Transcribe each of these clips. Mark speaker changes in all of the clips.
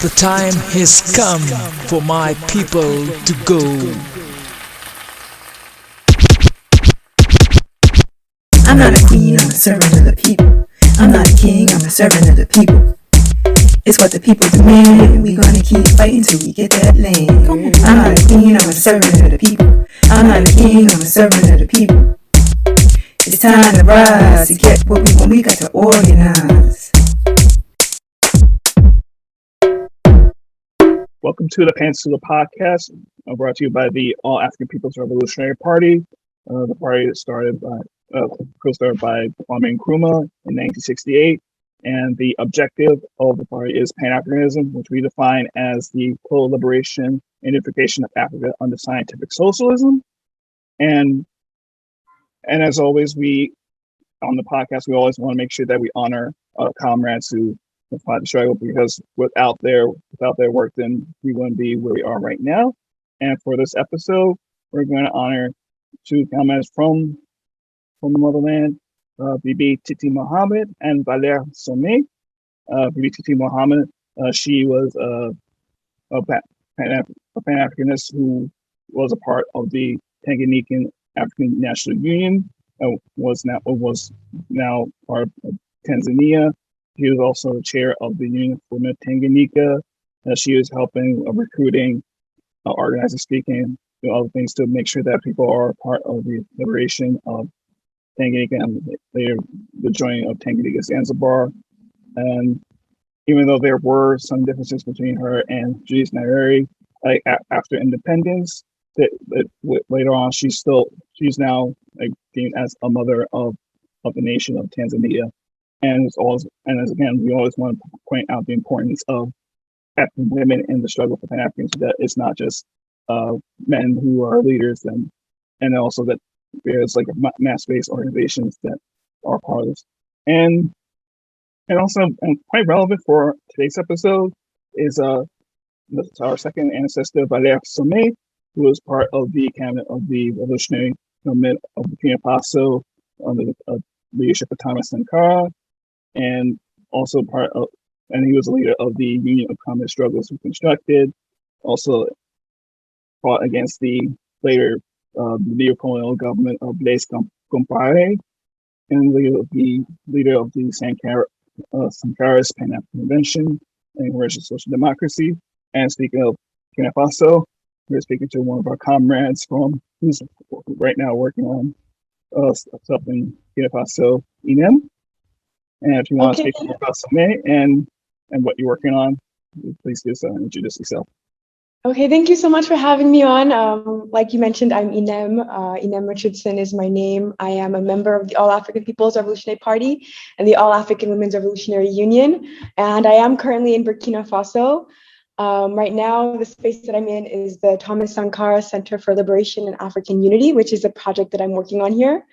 Speaker 1: The time has come for my people to go.
Speaker 2: I'm not a queen, I'm a servant of the people. I'm not a king, I'm a servant of the people. It's what the people demand. We gonna keep fighting till we get that land. I'm not a queen, I'm a servant of the people. I'm not a king, I'm a servant of the people. It's time to rise to get what we want. We got to organize.
Speaker 3: Welcome to the Pantsula Podcast, brought to you by the All African People's Revolutionary Party. The party that co-started by Kwame Nkrumah in 1968. And the objective of the party is Pan-Africanism, which we define as the total liberation and unification of Africa under scientific socialism. And as always, on the podcast, we always want to make sure that we honor comrades who fought the struggle, because without their work, then we wouldn't be where we are right now. And for this episode, we're going to honor two comrades from the motherland, Bibi Titi Mohamed and Valère Somé. Bibi Titi Mohamed, she was a Pan-Africanist who was a part of the Tanganyikan African National Union, was now part of Tanzania. He was also the chair of the Union for Tanganyika. She was helping recruiting, organizing, speaking, other things to make sure that people are part of the liberation of Tanganyika and the joining of Tanganyika Zanzibar. And even though there were some differences between her and Julius Nyerere, after independence, that later on she's now deemed as a mother of the nation of Tanzania. And we always want to point out the importance of African women in the struggle for Pan-Africans, so that it's not just men who are leaders, and also that there's like mass-based organizations that are part of this. And also quite relevant for today's episode is our second ancestor, Valère Somé, who was part of the cabinet of the Revolutionary Government of Burkina Faso under the leadership of Thomas Sankara, and also he was a leader of the Union of Communist Struggles Reconstructed, also fought against the later neo-colonial government of Blaise Compaoré, and leader of the Sankara's Pan-African Convention and Conversion of Social Democracy. And speaking of Burkina Faso, we're speaking to one of our comrades who's right now working on stuff in Burkina Faso, Inem. And if you want to speak more about Somé and what you're working on, please just introduce yourself.
Speaker 4: Okay, thank you so much for having me on. Like you mentioned, I'm Inem. Inem Richardson is my name. I am a member of the All African People's Revolutionary Party and the All African Women's Revolutionary Union. And I am currently in Burkina Faso. Right now, the space that I'm in is the Thomas Sankara Center for Liberation and African Unity, which is a project that I'm working on here.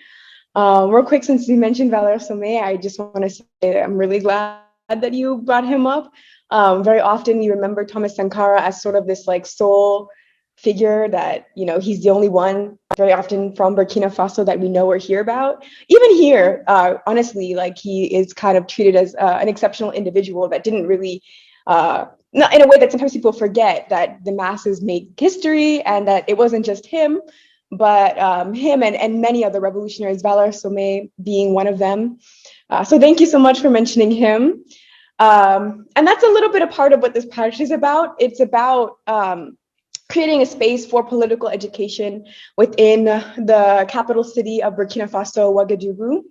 Speaker 4: Real quick, since you mentioned Valère Somé, I just want to say that I'm really glad that you brought him up. Very often you remember Thomas Sankara as sort of this like sole figure that, he's the only one very often from Burkina Faso that we know or hear about. Even here, honestly, like he is kind of treated as an exceptional individual that didn't really, not in a way that sometimes people forget that the masses made history and that it wasn't just him, but him and many other revolutionaries, Valère Somé being one of them. So thank you so much for mentioning him. And that's a little bit a part of what this project is about. It's about creating a space for political education within the capital city of Burkina Faso, Ouagadougou.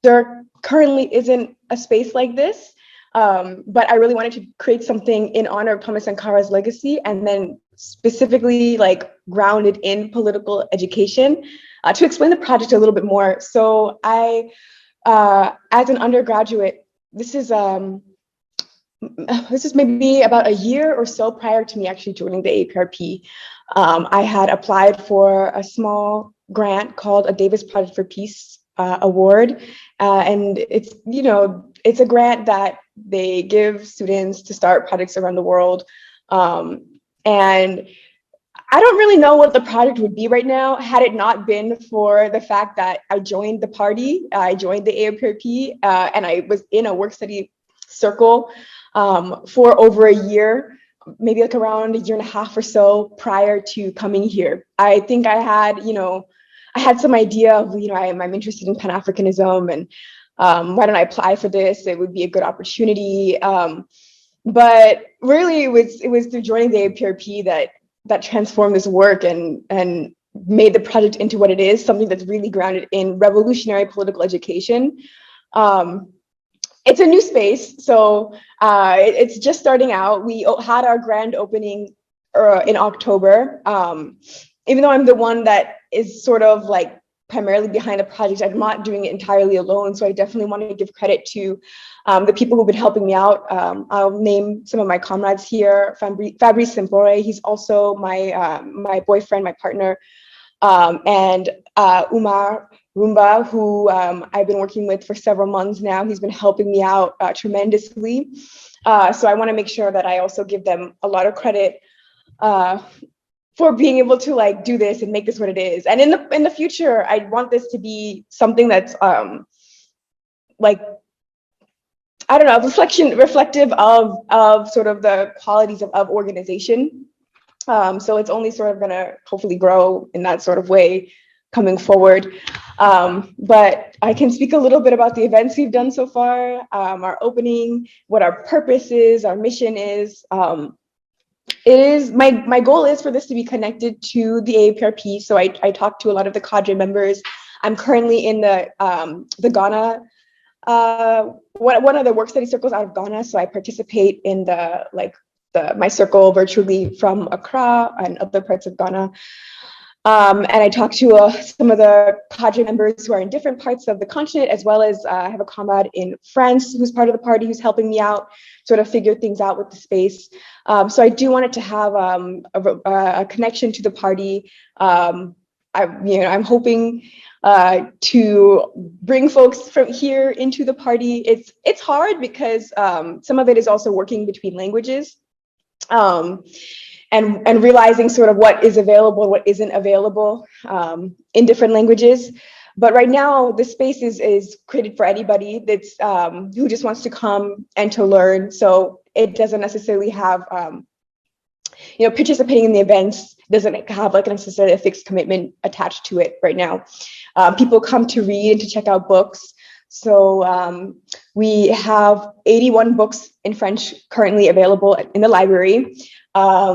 Speaker 4: There currently isn't a space like this, but I really wanted to create something in honor of Thomas Sankara's legacy, and then specifically like grounded in political education to explain the project a little bit more. So I, as an undergraduate, this is maybe about a year or so prior to me actually joining the A-APRP. I had applied for a small grant called a Davis Project for Peace award. And it's a grant that they give students to start projects around the world. And I don't really know what the project would be right now had it not been for the fact that I joined the party. I joined the A-APRP and I was in a work study circle for over a year, maybe like around a year and a half or so prior to coming here. I think I had, I had some idea of, I'm interested in Pan-Africanism, and why don't I apply for this? It would be a good opportunity. But really, it was through joining the A-APRP that transformed this work and made the project into what it is, something that's really grounded in revolutionary political education. It's a new space, so it's just starting out. We had our grand opening in October. Even though I'm the one that is sort of like primarily behind the project, I'm not doing it entirely alone. So I definitely want to give credit to the people who've been helping me out. I'll name some of my comrades here. Fabrice Sempore, he's also my boyfriend, my partner, and Umar Rumba, who I've been working with for several months now. He's been helping me out tremendously. So I want to make sure that I also give them a lot of credit for being able to like do this and make this what it is. And in the future, I want this to be something that's like, I don't know, reflective of sort of the qualities of organization. So it's only sort of gonna hopefully grow in that sort of way coming forward. But I can speak a little bit about the events we've done so far, our opening, what our purpose is, our mission is. It is my goal is for this to be connected to the A-APRP. So I talked to a lot of the cadre members. I'm currently in the Ghana, one of the work study circles out of Ghana. So I participate in my circle virtually from Accra and other parts of Ghana. And I talked to some of the cadre members who are in different parts of the continent, as well as I have a comrade in France who's part of the party who's helping me out, sort of figure things out with the space. So I do want it to have a connection to the party. I'm hoping to bring folks from here into the party. It's hard because some of it is also working between languages. And realizing sort of what is available, what isn't available in different languages. But right now, the space is created for anybody that's who just wants to come and to learn. So it doesn't necessarily have, participating in the events doesn't have like necessarily a fixed commitment attached to it right now. People come to read and to check out books. So we have 81 books in French currently available in the library.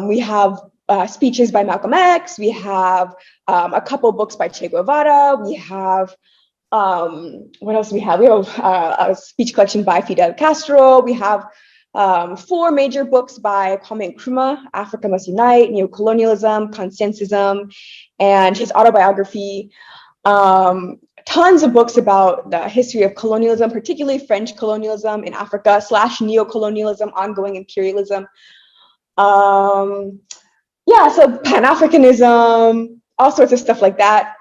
Speaker 4: We have speeches by Malcolm X. We have a couple books by Che Guevara. We have, what else do we have? We have a speech collection by Fidel Castro. We have 4 major books by Kwame Ture, Africa Must Unite, Neocolonialism, Consensusism, and his autobiography. Tons of books about the history of colonialism, particularly French colonialism in Africa / neocolonialism, ongoing imperialism. So Pan-Africanism, all sorts of stuff like that.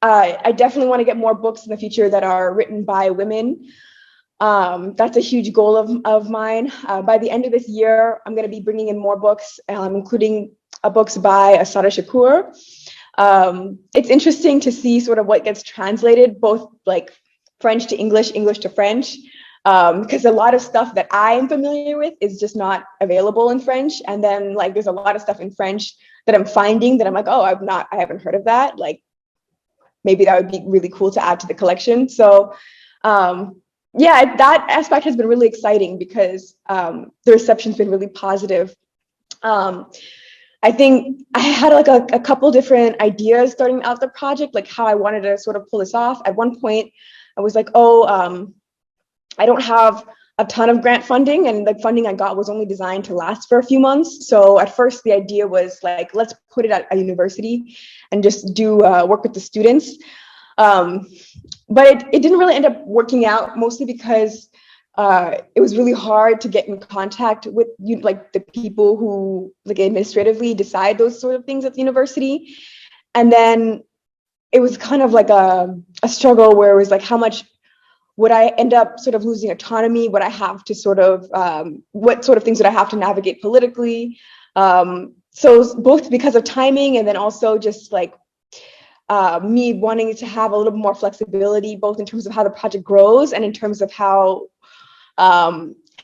Speaker 4: I definitely want to get more books in the future that are written by women. That's a huge goal of mine. By the end of this year, I'm going to be bringing in more books, including books by Assata Shakur. It's interesting to see sort of what gets translated, both like French to English, English to French, because a lot of stuff that I'm familiar with is just not available in French. And then like there's a lot of stuff in French that I'm finding that I'm like, oh, I haven't heard of that. Like maybe that would be really cool to add to the collection. So that aspect has been really exciting because the reception's been really positive. I think I had like a couple different ideas starting out the project, like how I wanted to sort of pull this off. At one point, I was like, I don't have a ton of grant funding, and the funding I got was only designed to last for a few months. So at first the idea was like, let's put it at a university and just do work with the students. But it didn't really end up working out, mostly because it was really hard to get in contact with the people who like administratively decide those sort of things at the university. And then it was kind of like a struggle where it was like, how much would I end up sort of losing autonomy? Would I have to sort of, what sort of things would I have to navigate politically? So both because of timing and then also just like me wanting to have a little bit more flexibility, both in terms of how the project grows and in terms of how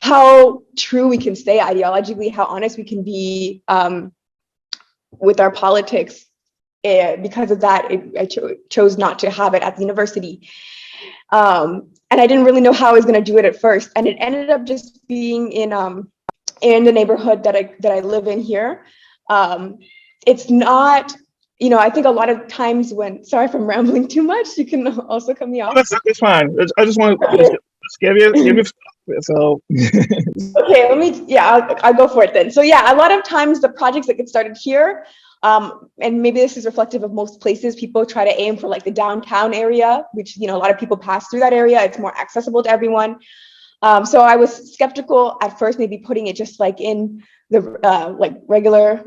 Speaker 4: how true we can stay ideologically, how honest we can be with our politics. Because of that, I chose not to have it at the university. And I didn't really know how I was going to do it at first. And it ended up just being in the neighborhood that I live in here. It's not, I think a lot of times sorry if I'm rambling too much, you can also cut me off.
Speaker 3: That's fine. I just want to just give you so.
Speaker 4: Okay, I'll go for it then. So yeah, a lot of times the projects that get started here, and maybe this is reflective of most places, people try to aim for like the downtown area, which, a lot of people pass through that area. It's more accessible to everyone. So I was skeptical at first, maybe putting it just like in the like regular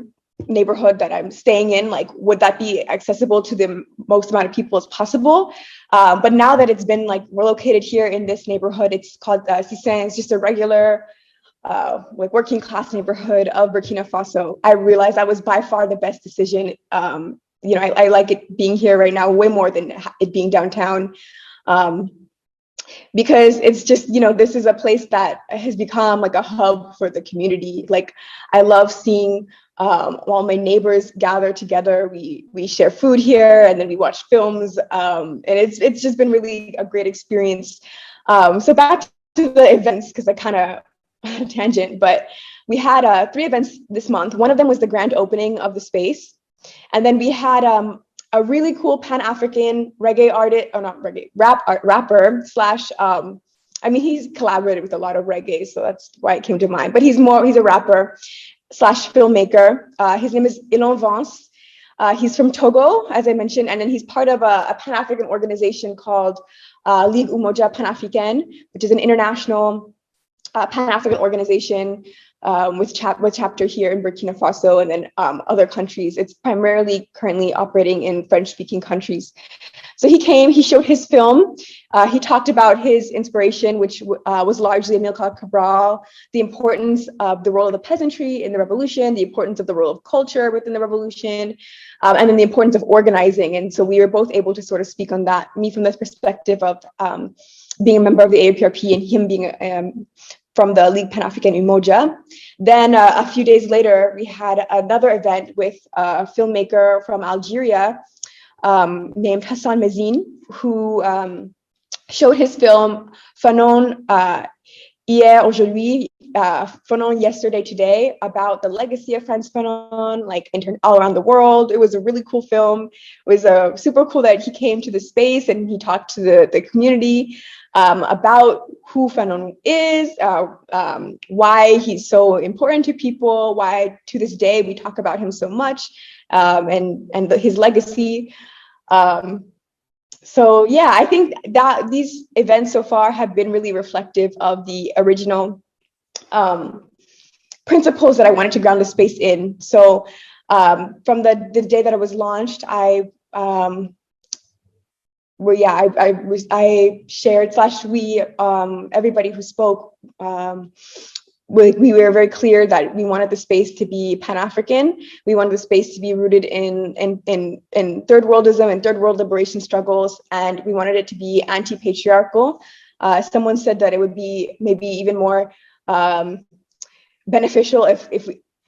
Speaker 4: neighborhood that I'm staying in, like would that be accessible to the most amount of people as possible? But now that it's been like we're located here in this neighborhood, it's called Sissin. It's just a regular like working class neighborhood of Burkina Faso. I realized that was by far the best decision. I like it being here right now way more than it being downtown. Because it's just, this is a place that has become like a hub for the community. Like I love seeing all my neighbors gather together. We share food here, and then we watch films, and it's just been really a great experience. So back to the events, because I kind of had a tangent, but we had 3 events this month. One of them was the grand opening of the space, and then we had a really cool Pan-African reggae artist, or not reggae, rapper slash, he's collaborated with a lot of reggae, so that's why it came to mind, but he's a rapper slash filmmaker. His name is Inemesit. He's from Togo, as I mentioned, and then he's part of a Pan-African organization called Ligue Umoja Pan-Africaine, which is an international Pan-African organization with chapter here in Burkina Faso and then other countries. It's primarily currently operating in French-speaking countries. So he came, he showed his film. He talked about his inspiration, which was largely Amilcar Cabral, the importance of the role of the peasantry in the revolution, the importance of the role of culture within the revolution, and then the importance of organizing. And so we were both able to sort of speak on that, me from the perspective of being a member of the A-APRP and him being from the Ligue Pan-Africaine Umoja. Then a few days later, we had another event with a filmmaker from Algeria named Hassan Mezine, who showed his film Fanon Hier Aujourd'hui, Fanon Yesterday Today, about the legacy of Frantz Fanon, like all around the world. It was a really cool film. It was super cool that he came to the space and he talked to the community about who Fanon is, why he's so important to people, why to this day we talk about him so much, and his legacy. So yeah, I think that these events so far have been really reflective of the original principles that I wanted to ground the space in. So from the day that it was launched, I shared everybody who spoke, we were very clear that we wanted the space to be Pan-African. We wanted the space to be rooted in third worldism and third world liberation struggles, and we wanted it to be anti-patriarchal. Someone said that it would be maybe even more beneficial if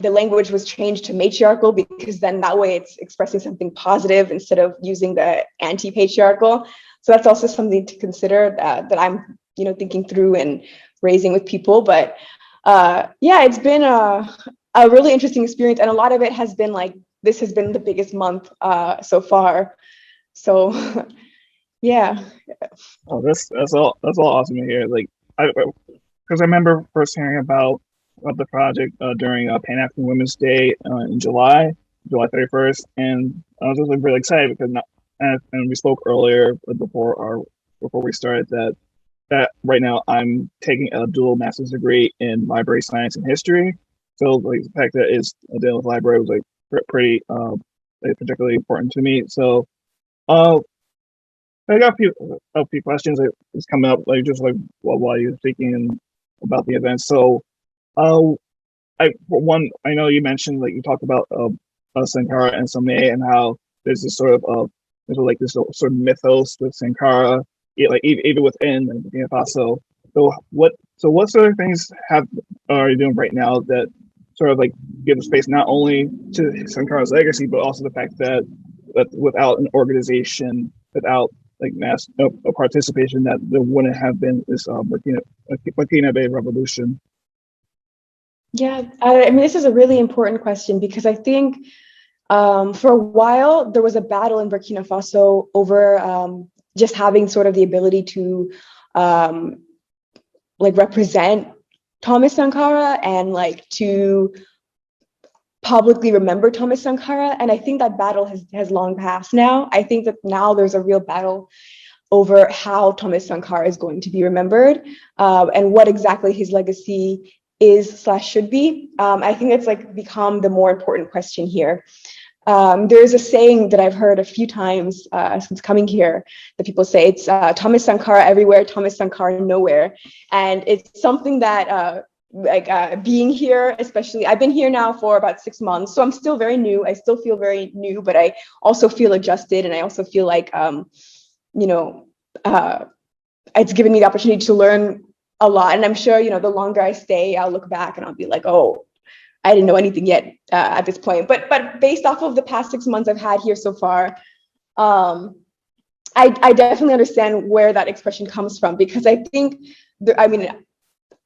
Speaker 4: the language was changed to matriarchal, because then that way it's expressing something positive instead of using the anti-patriarchal. So that's also something to consider that I'm thinking through and raising with people. But it's been a really interesting experience, and a lot of it has been like, this has been the biggest month so far. So yeah.
Speaker 3: Oh, that's all awesome to hear. Like, because I remember first hearing about the project during Pan-African Women's Day in July 31st, and I was just really excited because and we spoke earlier before we started that right now I'm taking a dual master's degree in library science and history. So like the fact that it's dealing with library was like pretty particularly important to me. So I got a few questions that is coming up while you're speaking about the event. So I know you mentioned, like, you talked about Sankara and Somé, and how there's this sort of mythos with Sankara, like even within Burkina Faso. what sort of things are you doing right now that sort of like give space not only to Sankara's legacy, but also the fact that without an organization, without like mass participation, that there wouldn't have been this Burkina Faso revolution?
Speaker 4: Yeah, I mean, this is a really important question because I think for a while there was a battle in Burkina Faso over just having sort of the ability to like represent Thomas Sankara and like to publicly remember Thomas Sankara. And I think that battle has long passed now. I think that now there's a real battle over how Thomas Sankara is going to be remembered and what exactly his legacy is/should be. I think it's like become the more important question here. There's a saying that I've heard a few times since coming here that people say it's Thomas Sankara everywhere, Thomas Sankara nowhere. And it's something that being here, especially, I've been here now for about 6 months, so I'm still very new. I still feel very new, but I also feel adjusted. And I also feel like, it's given me the opportunity to learn a lot. And I'm sure, the longer I stay, I'll look back and I'll be like, oh, I didn't know anything yet at this point. But based off of the past 6 months I've had here so far, I definitely understand where that expression comes from, because I think,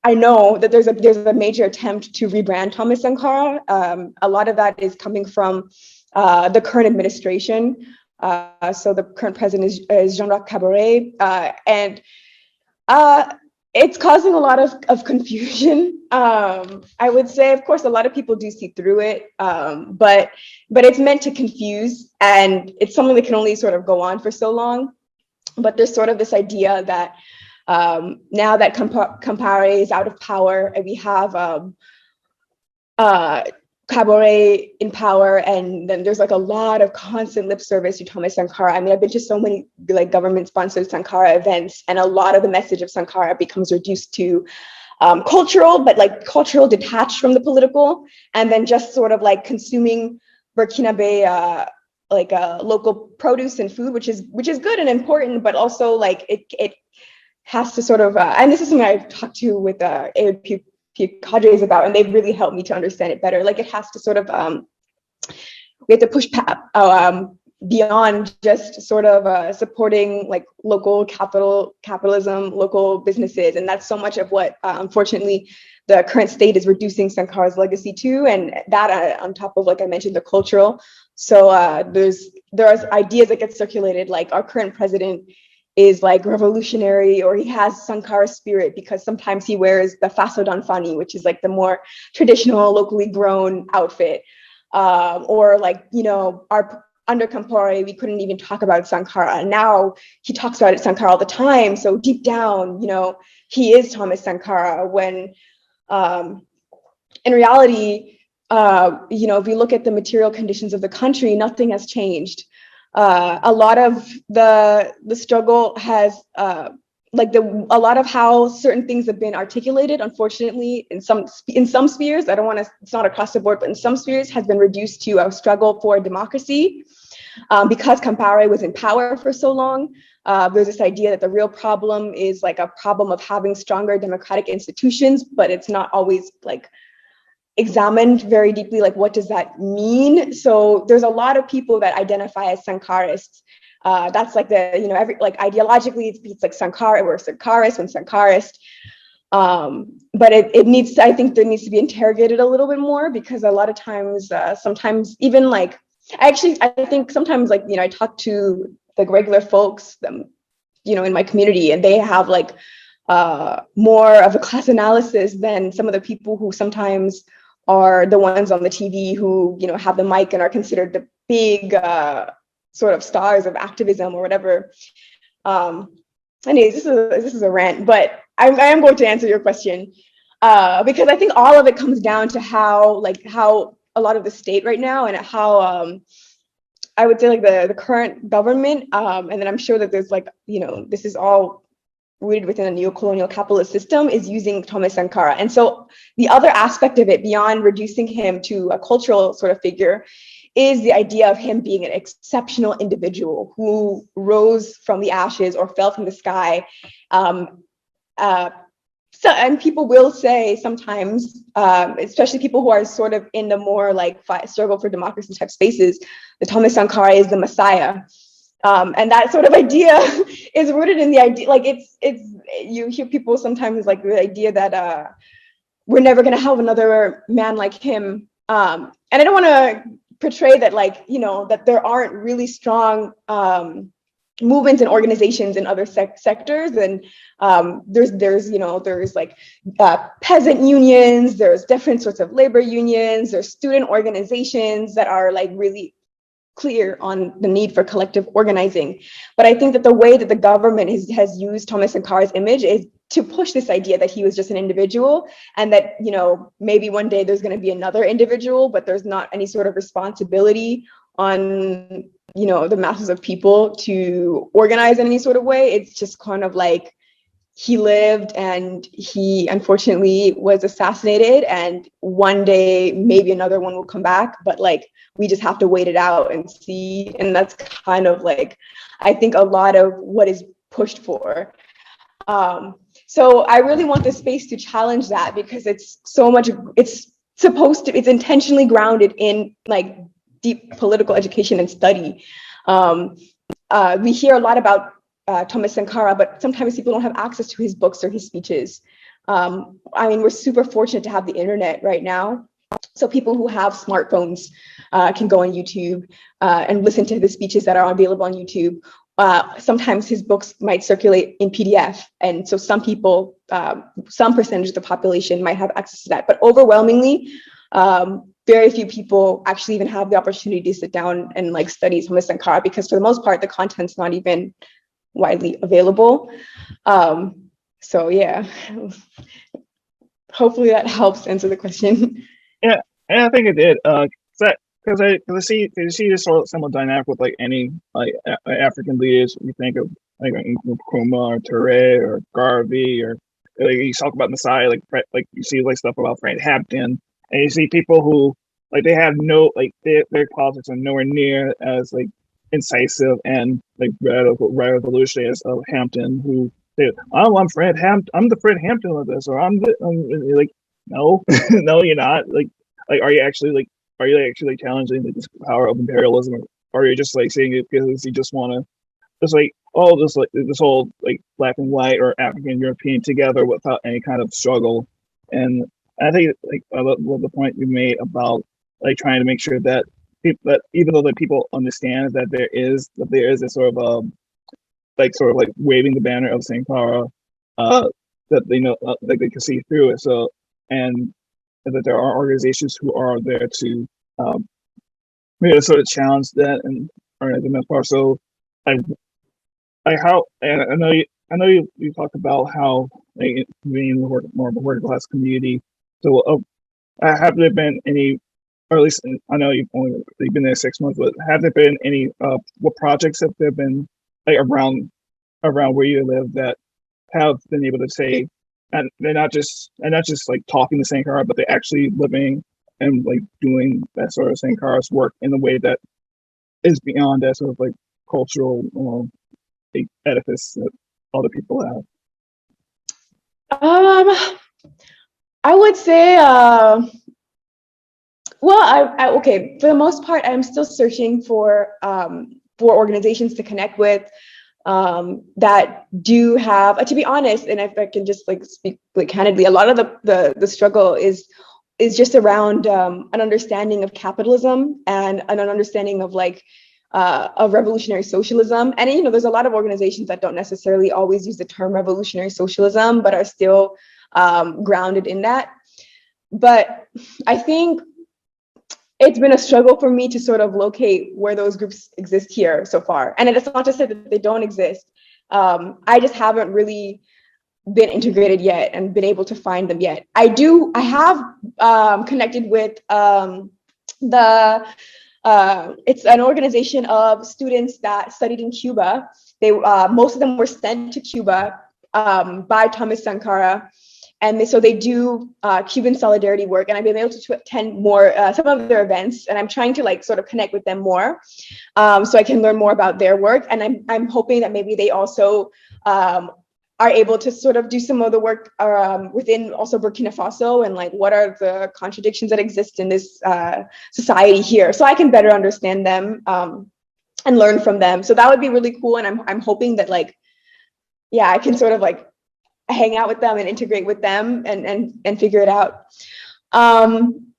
Speaker 4: I know that there's a major attempt to rebrand Thomas Sankara. A lot of that is coming from the current administration. So the current president is Jean-Jacques Caboret, and it's causing a lot of confusion. I would say, of course, a lot of people do see through it, but it's meant to confuse, and it's something that can only sort of go on for so long. But there's sort of this idea that now that Compaoré is out of power and we have Caboret in power, and then there's like a lot of constant lip service to Thomas Sankara. I mean, I've been to so many like government-sponsored Sankara events, and a lot of the message of Sankara becomes reduced to cultural, but like cultural detached from the political, and then just sort of like consuming Burkinabe local produce and food, which is good and important, but also like it has to sort of, and this is something I've talked to with A-APRP cadres about, and they've really helped me to understand it better. Like it has to sort of, we have to push beyond just sort of supporting like local capitalism, local businesses. And that's so much of what, unfortunately, the current state is reducing Sankara's legacy to, and that on top of, like I mentioned, the cultural. So there are ideas that get circulated, like our current president is like revolutionary, or he has Sankara spirit because sometimes he wears the Faso Danfani, which is like the more traditional, locally grown outfit. Or like, our under Compaoré, we couldn't even talk about Sankara. And now he talks about Sankara all the time. So deep down, he is Thomas Sankara, when in reality, if we look at the material conditions of the country, nothing has changed. A lot of the struggle has a lot of how certain things have been articulated, unfortunately, in some spheres, it's not across the board, but in some spheres has been reduced to a struggle for democracy. Because Compaoré was in power for so long, there's this idea that the real problem is like a problem of having stronger democratic institutions, but it's not always like examined very deeply, like what does that mean? So there's a lot of people that identify as Sankarists. That's like ideologically it's like Sankara, we're Sankarist and Sankarist. But it needs to, I think there needs to be interrogated a little bit more, because a lot of times, sometimes even like, I think sometimes like, I talk to like regular folks, in my community, and they have like more of a class analysis than some of the people who sometimes are the ones on the TV who, have the mic and are considered the big sort of stars of activism or whatever. Anyways, this is a rant, but I am going to answer your question because I think all of it comes down to how a lot of the state right now, and how I would say like the current government, and then I'm sure that there's like, this is all rooted within a neo-colonial capitalist system, is using Thomas Sankara. And so the other aspect of it, beyond reducing him to a cultural sort of figure, is the idea of him being an exceptional individual who rose from the ashes or fell from the sky So, and people will say sometimes, especially people who are sort of in the more like struggle for democracy type spaces, that Thomas Sankara is the Messiah. And that sort of idea is rooted in the idea, like it's you hear people sometimes like the idea that we're never going to have another man like him. And I don't want to portray that like, you know, that there aren't really strong movements and organizations in other sectors. And there's you know, there's like peasant unions, there's different sorts of labor unions, there's student organizations that are like really clear on the need for collective organizing. But I think that the way that the government has used Thomas Sankara's image is to push this idea that he was just an individual, and that, you know, maybe one day there's going to be another individual, but there's not any sort of responsibility on, you know, the masses of people to organize in any sort of way. It's just kind of like he lived and he unfortunately was assassinated, and one day maybe another one will come back, but like we just have to wait it out and see. And that's kind of like, I think, a lot of what is pushed for. So I really want this space to challenge that, because it's so much, it's intentionally grounded in like deep political education and study. We hear a lot about Thomas Sankara, but sometimes people don't have access to his books or his speeches. I mean, we're super fortunate to have the internet right now. So people who have smartphones can go on YouTube and listen to the speeches that are available on YouTube. Sometimes his books might circulate in PDF. And so some people, some percentage of the population might have access to that. But overwhelmingly, very few people actually even have the opportunity to sit down and like study Thomas Sankara, because for the most part, the content's not even widely available. So yeah, hopefully that helps answer the question.
Speaker 3: Yeah, and I think it did. Because I see this sort of similar dynamic with like any like African leaders. You think of like Nkrumah or Ture or Garvey, or like, you talk about Messiah, like you see like stuff about Fred Hampton, and you see people who like they have no like their politics are nowhere near as like incisive and like revolutionary as Hampton, who said, "Oh, I'm the Fred Hampton of this," or I'm like, no, no, you're not. Like, are you actually challenging this power of imperialism, or are you just like saying it because you just want to just like this whole like black and white or African European together without any kind of struggle? And I think like I love the point you made about like trying to make sure that even though the people understand that there is a sort of waving the banner of Sankara, that they know that they can see through it. So, and that there are organizations who are there to sort of challenge that and are the most part. So I know you talked about how like, being more of a working class community. So have there been any, or at least I know you've been there 6 months, but have there been any what projects have there been like around where you live that have been able to say, and they're not just like talking to Sankara, but they're actually living and like doing that sort of Sankara's work in a way that is beyond that sort of like cultural like, edifice that other people have?
Speaker 4: I would say, okay, for the most part, I'm still searching for organizations to connect with that do have, to be honest, and if I can just like speak like candidly, a lot of the struggle is just around an understanding of capitalism and an understanding of like of revolutionary socialism. And you know, there's a lot of organizations that don't necessarily always use the term revolutionary socialism, but are still grounded in that. But I think it's been a struggle for me to sort of locate where those groups exist here so far. And it's not to say that they don't exist. I just haven't really been integrated yet and been able to find them yet. I have connected with it's an organization of students that studied in Cuba. They most of them were sent to Cuba by Thomas Sankara. And so they do Cuban solidarity work, and I've been able to attend more some of their events, and I'm trying to like sort of connect with them more, so I can learn more about their work. And I'm hoping that maybe they also are able to sort of do some of the work within also Burkina Faso, and like what are the contradictions that exist in this society here, so I can better understand them and learn from them. So that would be really cool, and I'm hoping that like, yeah, I can sort of like hang out with them and integrate with them and figure it out.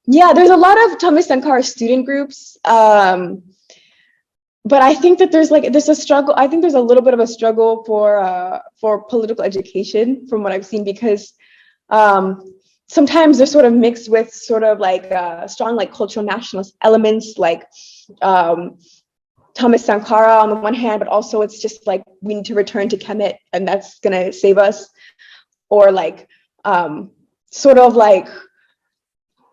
Speaker 4: Yeah, there's a lot of Thomas Sankara student groups. But I think that there's a struggle. I think there's a little bit of a struggle for political education from what I've seen, because sometimes they're sort of mixed with sort of like strong like cultural nationalist elements, like Thomas Sankara on the one hand, but also it's just like we need to return to Kemet and that's gonna save us, or like sort of like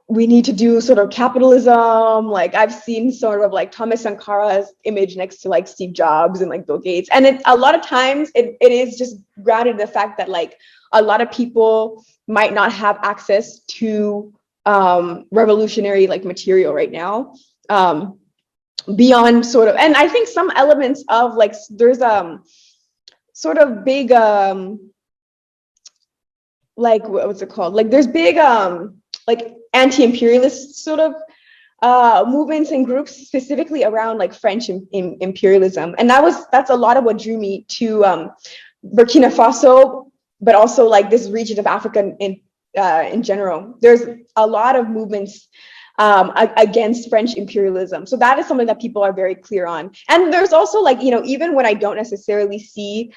Speaker 4: we need to do sort of capitalism. Like I've seen sort of like Thomas Sankara's image next to like Steve Jobs and like Bill Gates. And a lot of times it is just grounded in the fact that like a lot of people might not have access to revolutionary like material right now. Beyond sort of, and I think some elements of like, there's sort of big, like what's it called? Like there's big like anti-imperialist sort of movements and groups specifically around like French imperialism. And that's a lot of what drew me to Burkina Faso, but also like this region of Africa in general. There's a lot of movements against French imperialism. So that is something that people are very clear on. And there's also like, you know, even when I don't necessarily see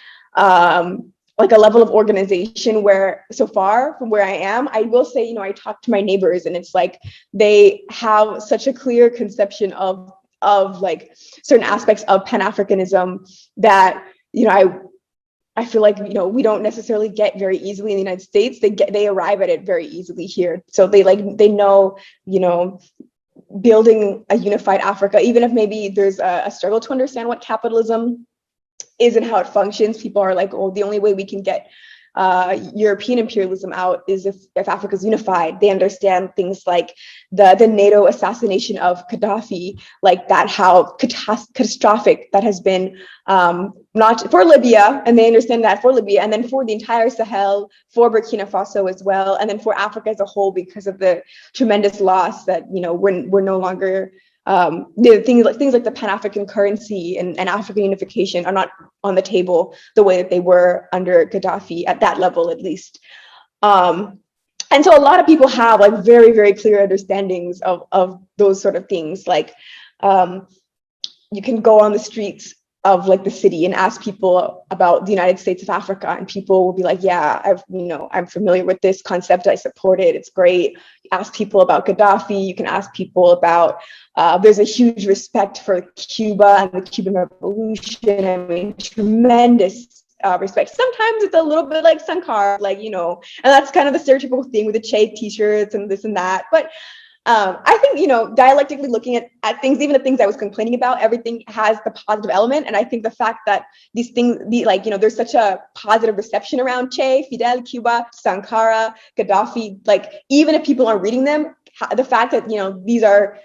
Speaker 4: like a level of organization where so far from where I am, I will say, you know, I talk to my neighbors and it's like they have such a clear conception of like certain aspects of Pan-Africanism that, you know, I feel like, you know, we don't necessarily get very easily in the United States. They arrive at it very easily here. So they know, you know, building a unified Africa, even if maybe there's a struggle to understand what capitalism is and how it functions. People are like, oh, the only way we can get European imperialism out is if Africa's unified. They understand things like the NATO assassination of Gaddafi, like that, how catastrophic that has been, not for Libya, and they understand that for Libya, and then for the entire Sahel, for Burkina Faso as well, and then for Africa as a whole, because of the tremendous loss that, you know, we're no longer, things like the Pan-African currency and African unification are not on the table the way that they were under Gaddafi, at that level at least. And so a lot of people have like very, very clear understandings of those sort of things. Like you can go on the streets of like the city and ask people about the United States of Africa, and people will be like, yeah, I'm familiar with this concept, I support it, it's great. You ask people about Gaddafi, you can ask people about, there's a huge respect for Cuba and the Cuban Revolution. I mean, tremendous respect. Sometimes it's a little bit like Sankara, like, you know, and that's kind of the stereotypical thing with the Che t-shirts and this and that. But I think, you know, dialectically looking at things, even the things I was complaining about, everything has the positive element. And I think the fact that these things, like, you know, there's such a positive reception around Che, Fidel, Cuba, Sankara, Gaddafi, like, even if people aren't reading them, the fact that, you know, these are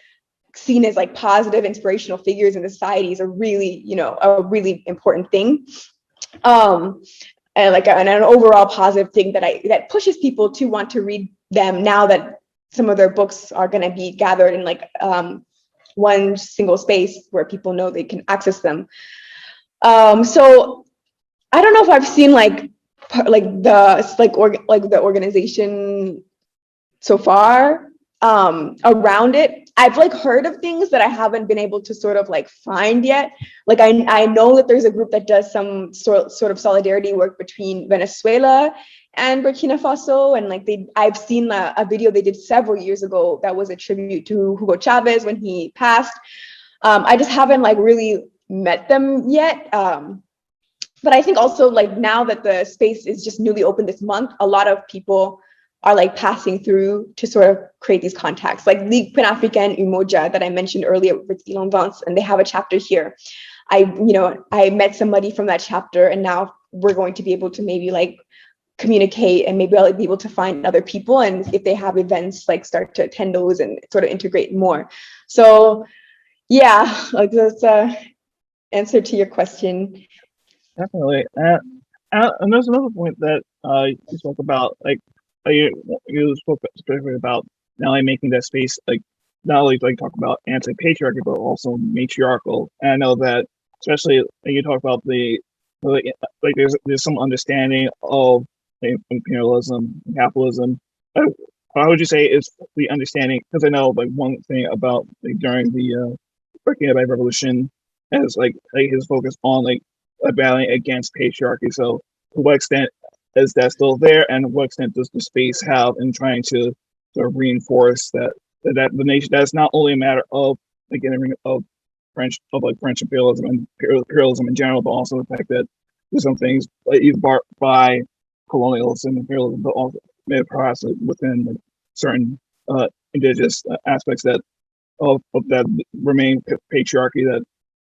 Speaker 4: seen as like positive, inspirational figures in the society is a really, you know, a really important thing. And like an overall positive thing that pushes people to want to read them now that some of their books are going to be gathered in like one single space where people know they can access them. So I don't know if I've seen like the organization so far around it. I've like heard of things that I haven't been able to sort of like find yet. Like I know that there's a group that does some sort of solidarity work between Venezuela and Burkina Faso, and like I've seen a video they did several years ago that was a tribute to Hugo Chavez when he passed. I just haven't like really met them yet. But I think also like now that the space is just newly opened this month, a lot of people are like passing through to sort of create these contacts, like Ligue Pan-Africaine Umoja that I mentioned earlier with Elon Vance, and they have a chapter here. I met somebody from that chapter, and now we're going to be able to maybe like communicate, and maybe I'll be able to find other people, and if they have events, like start to attend those and sort of integrate more. So yeah, like that's answer to your question.
Speaker 3: Definitely. And there's another point that you spoke about, like you spoke specifically about not only making that space like not only like talk about anti-patriarchy but also matriarchal. And I know that especially when you talk about like there's some understanding of imperialism, capitalism. How would you say is the understanding? Because I know like one thing about like during the Burkina Faso revolution is like his focus on like battling against patriarchy. So to what extent is that still there, and what extent does the space have in trying to sort of reinforce that the nation that's not only a matter of like getting of French imperialism and imperialism in general, but also the fact that there's some things like either by colonialism, imperialism, but also maybe perhaps within like certain indigenous aspects of that remain patriarchy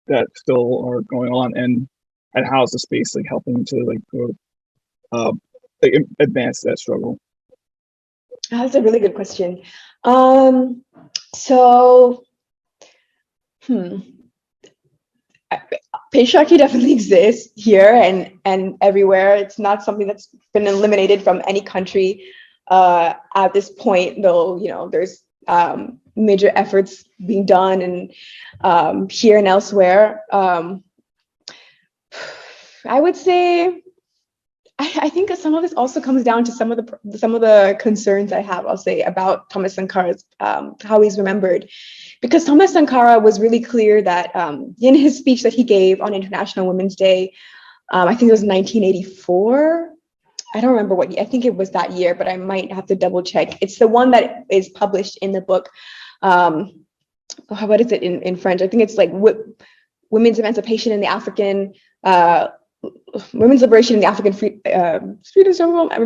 Speaker 3: that still are going on, and how is the space like helping to like advance that struggle?
Speaker 4: That's a really good question. So, patriarchy definitely exists here and everywhere. It's not something that's been eliminated from any country at this point, though, you know, there's major efforts being done and here and elsewhere. I would say, I think some of this also comes down to some of the concerns I have, I'll say, about Thomas Sankara's, how he's remembered. Because Thomas Sankara was really clear that in his speech that he gave on International Women's Day, I think it was 1984. I don't remember I think it was that year, but I might have to double check. It's the one that is published in the book. What is it in French? I think it's like Women's Emancipation in the African, Women's Liberation in the African Freedom Struggle. I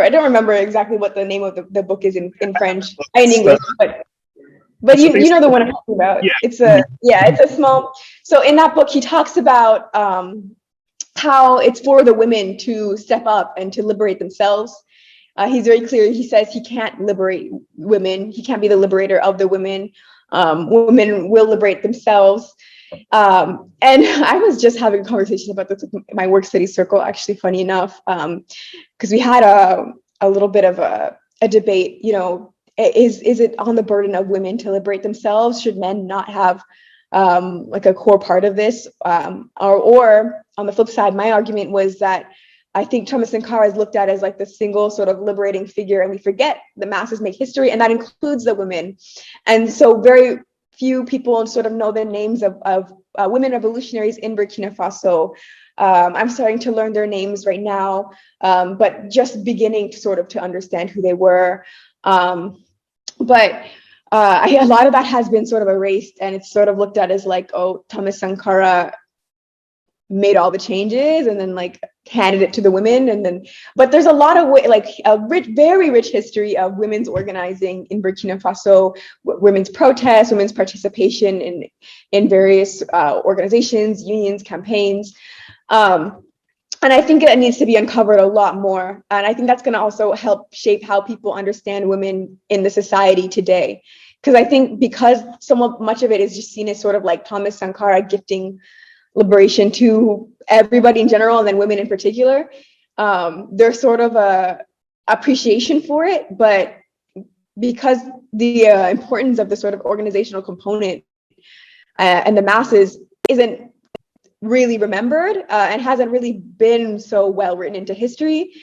Speaker 4: don't remember exactly what the name of the book is in French, in English, but you know the one I'm talking about. Yeah. It's a small. So in that book, he talks about how it's for the women to step up and to liberate themselves. He's very clear. He says he can't liberate women. He can't be the liberator of the women. Women will liberate themselves. And I was just having a conversation about this with my work study circle, actually, funny enough, because we had a little bit of a debate, you know, is it on the burden of women to liberate themselves? Should men not have like a core part of this? Or on the flip side, my argument was that I think Thomas Sankara is looked at as like the single sort of liberating figure, and we forget the masses make history, and that includes the women. And so very few people sort of know the names of women revolutionaries in Burkina Faso. I'm starting to learn their names right now, but just beginning to understand who they were. But a lot of that has been sort of erased, and it's sort of looked at as like, oh, Thomas Sankara made all the changes and then like handed it to the women, and then, but there's a lot of very rich history of women's organizing in Burkina Faso, women's protests, women's participation in various organizations, unions, campaigns. And I think it needs to be uncovered a lot more. And I think that's going to also help shape how people understand women in the society today. Because I think because much of it is just seen as sort of like Thomas Sankara gifting liberation to everybody in general, and then women in particular, there's sort of a appreciation for it. But because the importance of the sort of organizational component and the masses isn't really remembered and hasn't really been so well written into history,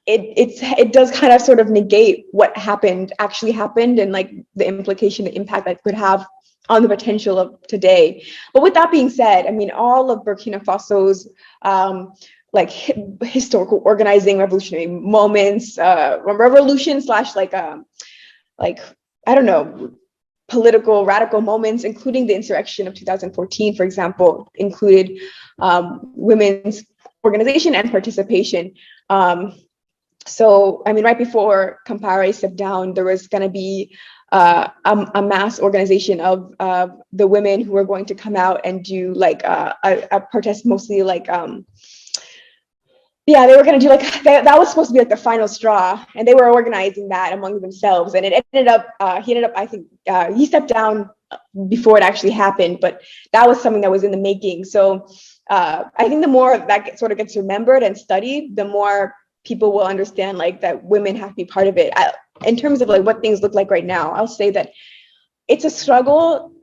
Speaker 4: it does kind of sort of negate what actually happened, and like the impact that could have on the potential of today. But with that being said, I mean, all of Burkina Faso's like historical organizing, revolutionary moments, revolution slash like I don't know, political radical moments, including the insurrection of 2014, for example, included women's organization and participation. So, I mean, right before Compaoré stepped down, there was going to be a mass organization of the women who were going to come out and do like a protest, mostly like, they were going to do like, that was supposed to be like the final straw, and they were organizing that among themselves. And it ended up, I think, he stepped down before it actually happened, but that was something that was in the making. So I think the more that sort of gets remembered and studied, the more people will understand like that women have to be part of it. In terms of like what things look like right now, I'll say that it's a struggle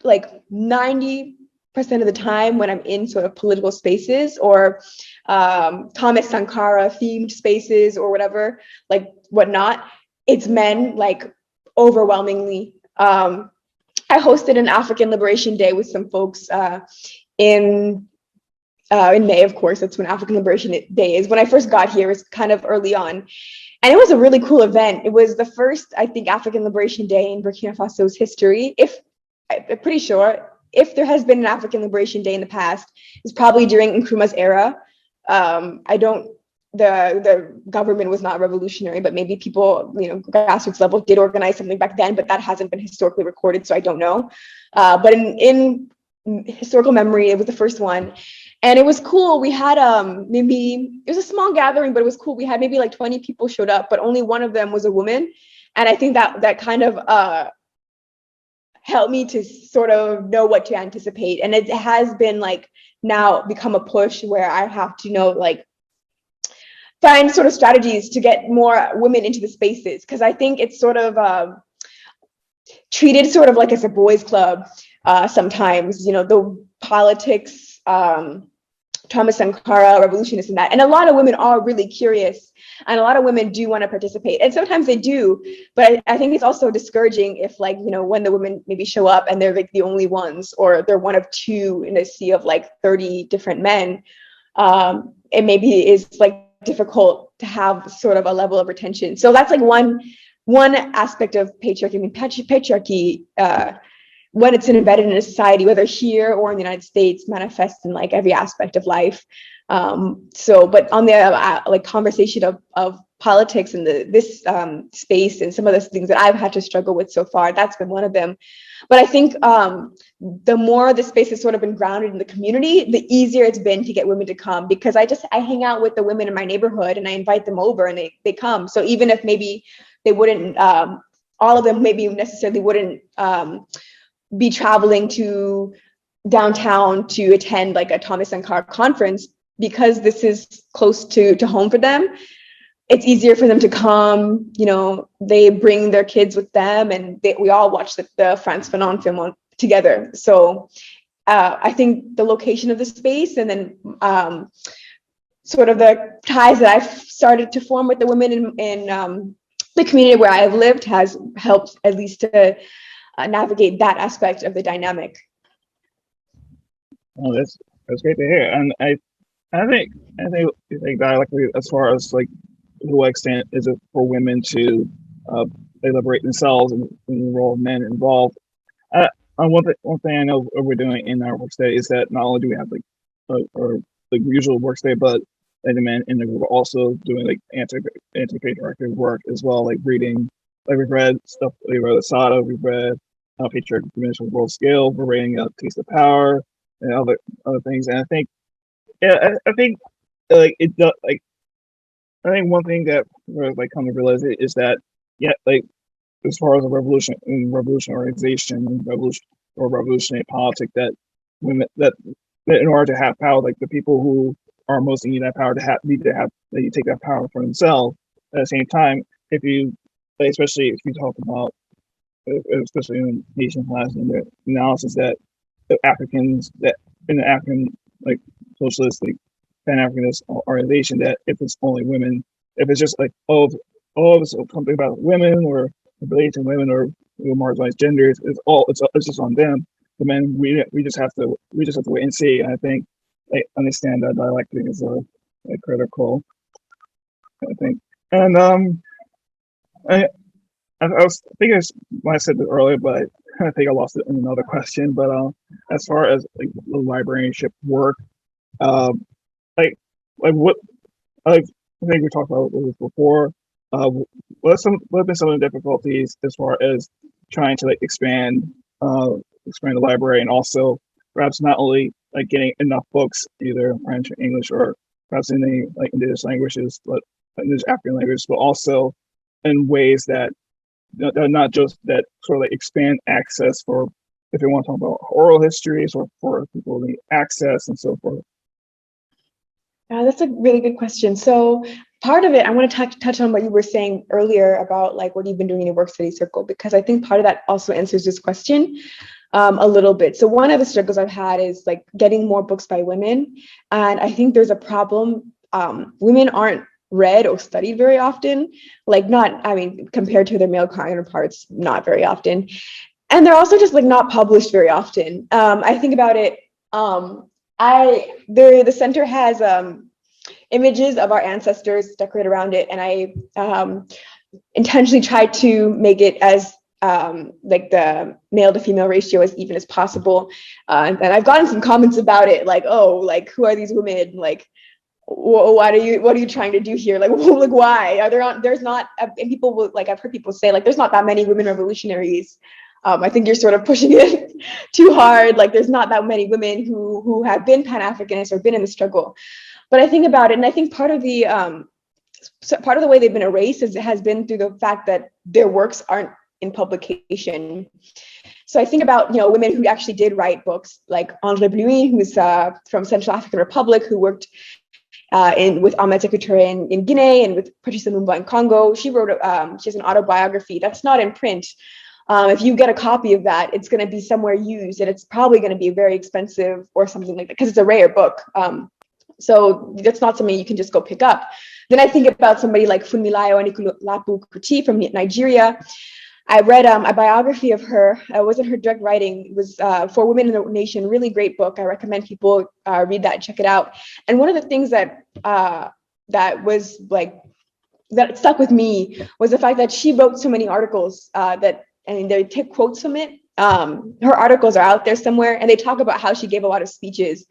Speaker 4: like 90% of the time when I'm in sort of political spaces or Thomas Sankara themed spaces or whatever, like whatnot, it's men like overwhelmingly. I hosted an African Liberation Day with some folks in May, of course. That's when African Liberation Day is. When I first got here, it was kind of early on. And it was a really cool event. It was the first, I think, African Liberation Day in Burkina Faso's history. I'm pretty sure if there has been an African Liberation Day in the past, it's probably during Nkrumah's era. The government was not revolutionary, but maybe people, grassroots level did organize something back then, but that hasn't been historically recorded, so I don't know. But in historical memory, it was the first one. And it was cool. We had it was a small gathering, but it was cool. We had maybe like 20 people showed up, but only one of them was a woman. And I think that kind of helped me to sort of know what to anticipate. And it has been like now become a push where I have to find sort of strategies to get more women into the spaces. Because I think it's sort of treated sort of like as a boys' club sometimes, the politics, Thomas Sankara, revolutionists and that. And a lot of women are really curious and a lot of women do want to participate. And sometimes they do, but I think it's also discouraging if when the women maybe show up and they're like the only ones, or they're one of two in a sea of like 30 different men. It maybe is like difficult to have sort of a level of retention. So that's like one aspect of patriarchy. I mean, patriarchy, when it's embedded in a society, whether here or in the United States, manifests in like every aspect of life. But on the conversation of politics and this space and some of the things that I've had to struggle with so far, that's been one of them. But I think the more the space has sort of been grounded in the community, the easier it's been to get women to come, because I hang out with the women in my neighborhood and I invite them over and they come. So even if maybe they wouldn't, all of them maybe necessarily wouldn't be traveling to downtown to attend like a Thomas Sankara conference, because this is close to home for them, it's easier for them to come. They bring their kids with them and we all watch the Frantz Fanon film together. So I think the location of the space and then sort of the ties that I've started to form with the women in the community where I've lived has helped at least to navigate that aspect of the dynamic.
Speaker 3: Oh, that's great to hear. And I think dialectically, as far as like to what extent is it for women to they liberate themselves and the role of men involved. One thing I know we're doing in our work study is that not only do we have our usual work study, but the men in the group are also doing like anti-patriarchal work as well, like reading. Like we've read stuff, we read Asada, we've read Patriarchy Diminished on the World Scale, we're reading Taste of Power and other things. And I think, I think like it does, like I think one thing that we're like come to realize is that like as far as a revolution organization and revolutionary politics, that women that in order to have power, like the people who are most in need of that power need to take that power for themselves. At the same time, if you especially if you talk about, especially in Asian class and the analysis that the Africans that in the African like socialistic Pan-Africanist organization, that if it's only women, if it's just like it's something about women or related to women or marginalized genders, it's just on them. The men we just have to wait and see. And I think they understand that dialectic is a critical, I think. And I was thinking when I said this earlier, but I think I lost it in another question. But as far as like the librarianship work, like what I think we talked about this before. What have been some of the difficulties as far as trying to like expand the library, and also perhaps not only like getting enough books, either French or English or perhaps in the like indigenous languages, but indigenous African languages, but also in ways that not just that sort of like expand access for, if you want to talk about oral histories, or for people who need access and so forth?
Speaker 4: That's a really good question. So part of it, I want to touch on what you were saying earlier about like what you've been doing in your work study circle, because I think part of that also answers this question a little bit. So one of the struggles I've had is like getting more books by women. And I think there's a problem. Women aren't read or studied very often, like not, I mean, compared to their male counterparts, not very often. And they're also just like not published very often. I think about it, the center has images of our ancestors decorated around it, and I intentionally tried to make it as like the male to female ratio as even as possible. And I've gotten some comments about it, like, oh, like who are these women? Like, what are you trying to do here? Like, like why are there's not, and people will, like, I've heard people say like there's not that many women revolutionaries. I think you're sort of pushing it too hard. Like there's not that many women who have been Pan-Africanists or been in the struggle. But I think about it, and I think part of the way they've been erased has been through the fact that their works aren't in publication. So I think about, women who actually did write books, like Andre Blouin, who's from Central African Republic, who worked with Ahmed Ture in Guinea and with Patrice Lumumba in Congo. She wrote, she has an autobiography that's not in print. If you get a copy of that, it's going to be somewhere used, and it's probably going to be very expensive or something like that, because it's a rare book. So that's not something you can just go pick up. Then I think about somebody like Funmilayo Anikulapo Kuti from Nigeria. I read a biography of her. It wasn't her direct writing. It was For Women in the Nation, really great book. I recommend people read that and check it out. And one of the things that was like, that stuck with me was the fact that she wrote so many articles and they take quotes from it. Her articles are out there somewhere, and they talk about how she gave a lot of speeches.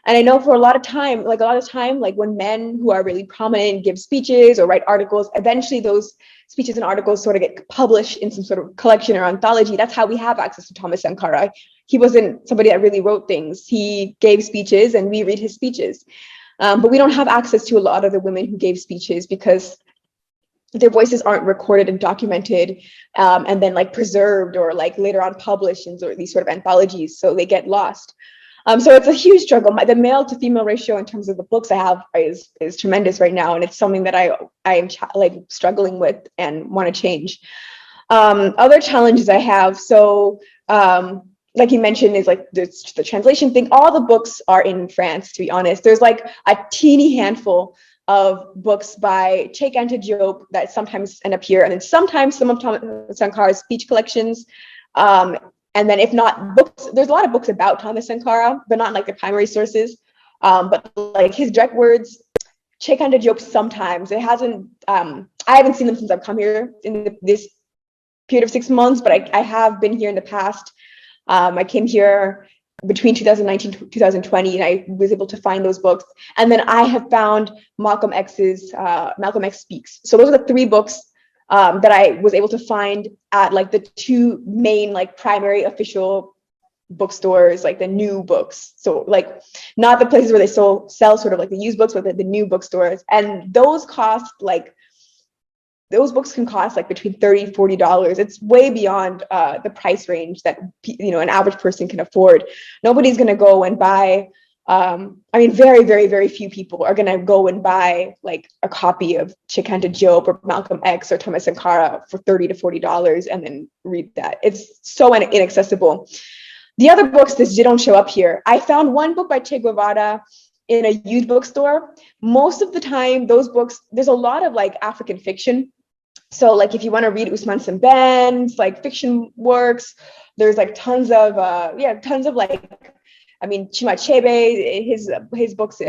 Speaker 4: And I know for a lot of time, like when men who are really prominent give speeches or write articles, eventually those speeches and articles sort of get published in some sort of collection or anthology. That's how we have access to Thomas Sankara. He wasn't somebody that really wrote things. He gave speeches and we read his speeches. But we don't have access to a lot of the women who gave speeches because their voices aren't recorded and documented and then like preserved or like later on published in these sort of anthologies. So they get lost. So it's a huge struggle. The male to female ratio in terms of the books I have is tremendous right now. And it's something that I am like struggling with and want to change. Other challenges I have. So like you mentioned, is like the translation thing. All the books are in France, to be honest. There's like a teeny handful of books by Cheikh Anta Diop that sometimes end up here. And then sometimes some of Thomas Sankara's speech collections. And then if not books, there's a lot of books about Thomas Sankara, but not like the primary sources. But like his direct words, Cheikh Anta Diop sometimes. It hasn't, I haven't seen them since I've come here in this period of 6 months, but I have been here in the past. I came here between 2019 to 2020, and I was able to find those books. And then I have found Malcolm X's Malcolm X Speaks. So those are the 3 books that I was able to find at like the 2 main like primary official bookstores, like the new books. So like not the places where they sell sort of like the used books, but the new bookstores. And those books can cost like between $30, $40. It's way beyond the price range that an average person can afford. Nobody's going to go and buy. Very, very, very few people are going to go and buy like a copy of Cheikh Anta Diop or Malcolm X or Thomas Sankara for $30 to $40 and then read that. It's so inaccessible. The other books that don't show up here. I found one book by Che Guevara in a used bookstore. Most of the time, those books, there's a lot of like African fiction. So like if you want to read Ousmane Sembène's like fiction works, there's like tons of like, Chima Achebe, his books,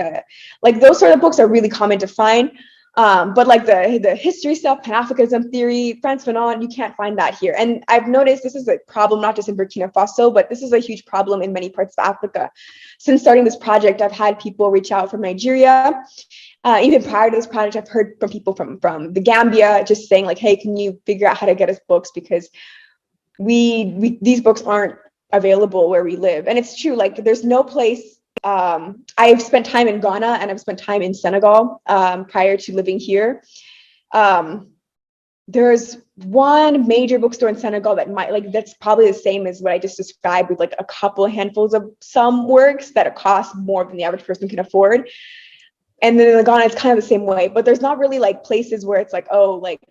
Speaker 4: like those sort of books are really common to find. But like the history stuff, Pan-Africanism theory, Frantz Fanon, you can't find that here. And I've noticed this is a problem, not just in Burkina Faso, but this is a huge problem in many parts of Africa. Since starting this project, I've had people reach out from Nigeria. Even prior to this project, I've heard from people from the Gambia just saying like, hey, can you figure out how to get us books? Because these books aren't available where we live. And it's true, like there's no place. I've spent time in Ghana and I've spent time in Senegal prior to living here. There's one major bookstore in Senegal that that's probably the same as what I just described, with like a couple of handfuls of some works that cost more than the average person can afford. And then in Ghana, it's kind of the same way, but there's not really like places where it's like, oh, like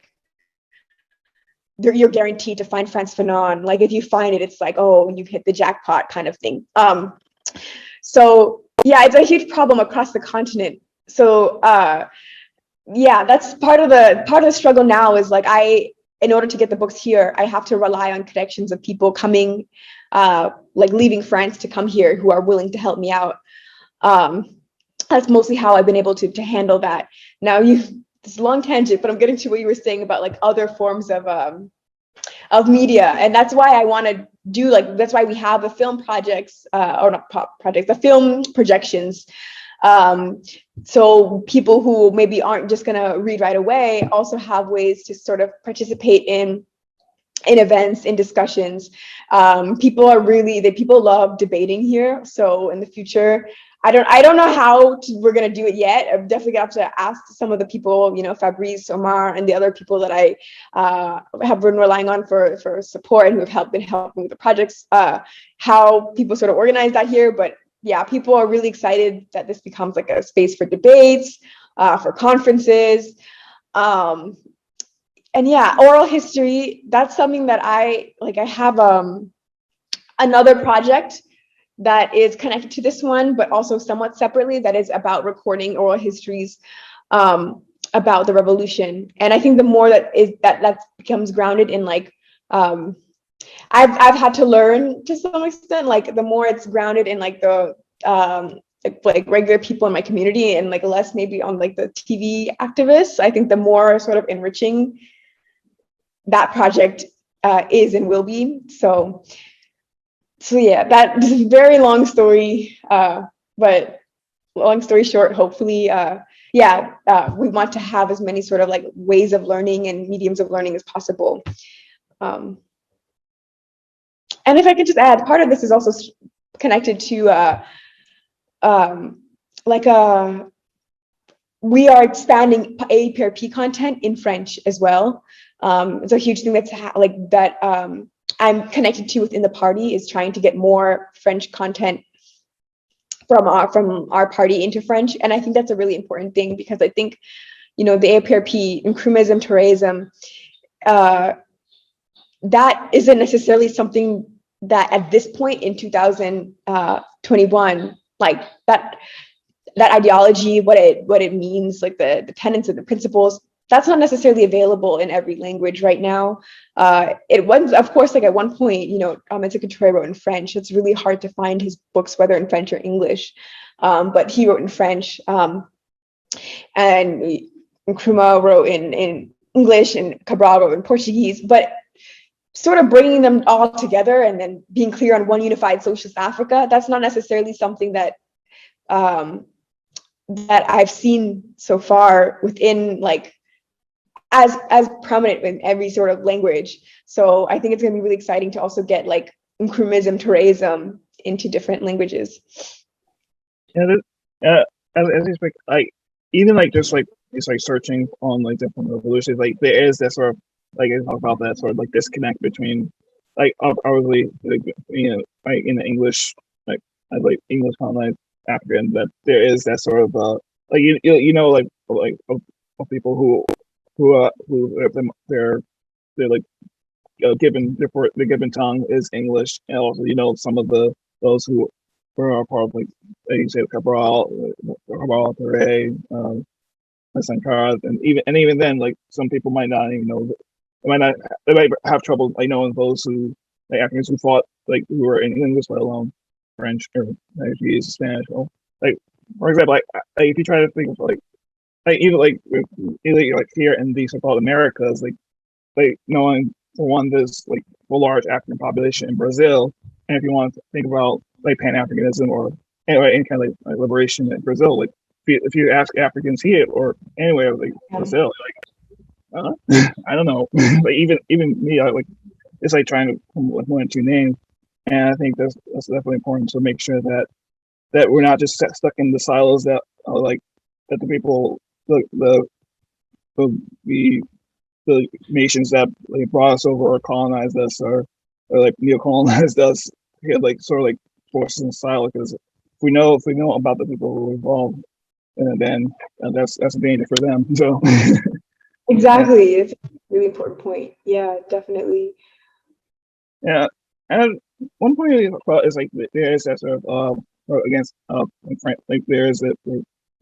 Speaker 4: you're guaranteed to find Frantz Fanon. Like if you find it, it's like, oh, you've hit the jackpot kind of thing. So yeah, it's a huge problem across the continent. So yeah, that's part of the struggle now, is like in order to get the books here, I have to rely on connections of people coming, like leaving France to come here, who are willing to help me out. That's mostly how I've been able to handle that. Now this is a long tangent, but I'm getting to what you were saying about like other forms of media, and that's why I want to do that's why we have the film projects, or not projects, the film projections. So people who maybe aren't just gonna read right away also have ways to sort of participate in events, in discussions. People love debating here. So in the future, I don't know how we're gonna do it yet. I'm definitely gonna have to ask some of the people, Fabrice, Omar, and the other people that I have been relying on for support and who have been helping with the projects, how people sort of organize that here. But yeah, people are really excited that this becomes like a space for debates, for conferences. And yeah, oral history, that's something that I have another project that is connected to this one, but also somewhat separately, that is about recording oral histories about the revolution. And I think the more that becomes grounded in I've had to learn to some extent, the more it's grounded in the regular people in my community, and less maybe on the TV activists, I think the more sort of enriching that project is and will be. So yeah, that is a very long story, but long story short, hopefully, we want to have as many sort of ways of learning and mediums of learning as possible. And if I could just add, part of this is also connected to we are expanding A-APRP content in French as well. It's a huge thing that I'm connected to within the party, is trying to get more French content from our party into French. And I think that's a really important thing, because I think, the A-APRP, Nkrumahism, Touareism, that isn't necessarily something that at this point in 2021, that ideology, what it means, the tenets and the principles, that's not necessarily available in every language right now. It was, of course, at one point, Kwame Ture wrote in French. It's really hard to find his books, whether in French or English, but he wrote in French. And Nkrumah wrote in English, and Cabral wrote in Portuguese. But sort of bringing them all together and then being clear on one unified socialist Africa, that's not necessarily something that that I've seen so far within as prominent in every sort of language. So I think it's going to be really exciting to also get Nkrumahism, Touareism into different languages.
Speaker 3: Yeah, as you speak, even just it's searching on different revolutions, there is that sort of I talk about that sort of disconnect between obviously in the English as English colonized African, that there is that sort of of people who they're given the given tongue is English, and also some of those who are part of you say Cabral, Ture, Sankara, and even then some people might not even know. They might have trouble knowing those who Africans who fought who were in English, let alone French or Spanish. Or, for example, if you try to think of even here in the so-called Americas, knowing for one there's a large African population in Brazil, and if you want to think about Pan-Africanism or any kind of liberation in Brazil, if you ask Africans here or anywhere Brazil, I don't know. But even me, it's trying to come with one or two names, and I think that's definitely important to make sure that we're not just stuck in the silos that that the people the the nations that like brought us over or colonized us or like neo-colonized us had like sort of like forced us in style, because if we know about the people who evolved, then that's a danger for them. So
Speaker 4: exactly, it's a really important point. Yeah, definitely.
Speaker 3: yeah, and one point is like there is that sort of against like there is a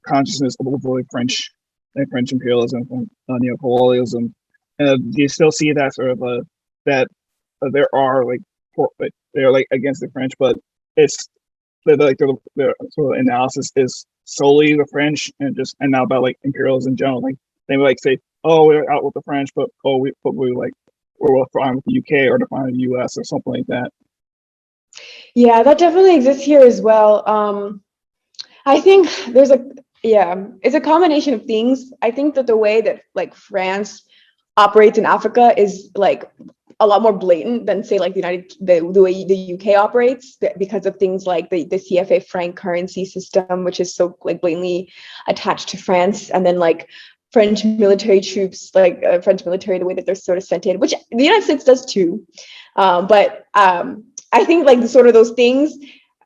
Speaker 3: consciousness of like French imperialism and neo-colonialism, and you still see that sort of that there are like they're like against the French, but it's their sort of analysis is solely the French and not about like imperialism in general. Like they would like say, oh, we're out with the French, but we're fine with the UK or fine with the US or something like that.
Speaker 4: Yeah, that definitely exists here as well. I think it's a combination of things. I think that the way that like France operates in Africa is like a lot more blatant than say like the way the UK operates, because of things like the CFA franc currency system, which is so like blatantly attached to France, and then like French military troops, like French military, the way that they're sort of sent in, which the United States does too. But I think like sort of those things,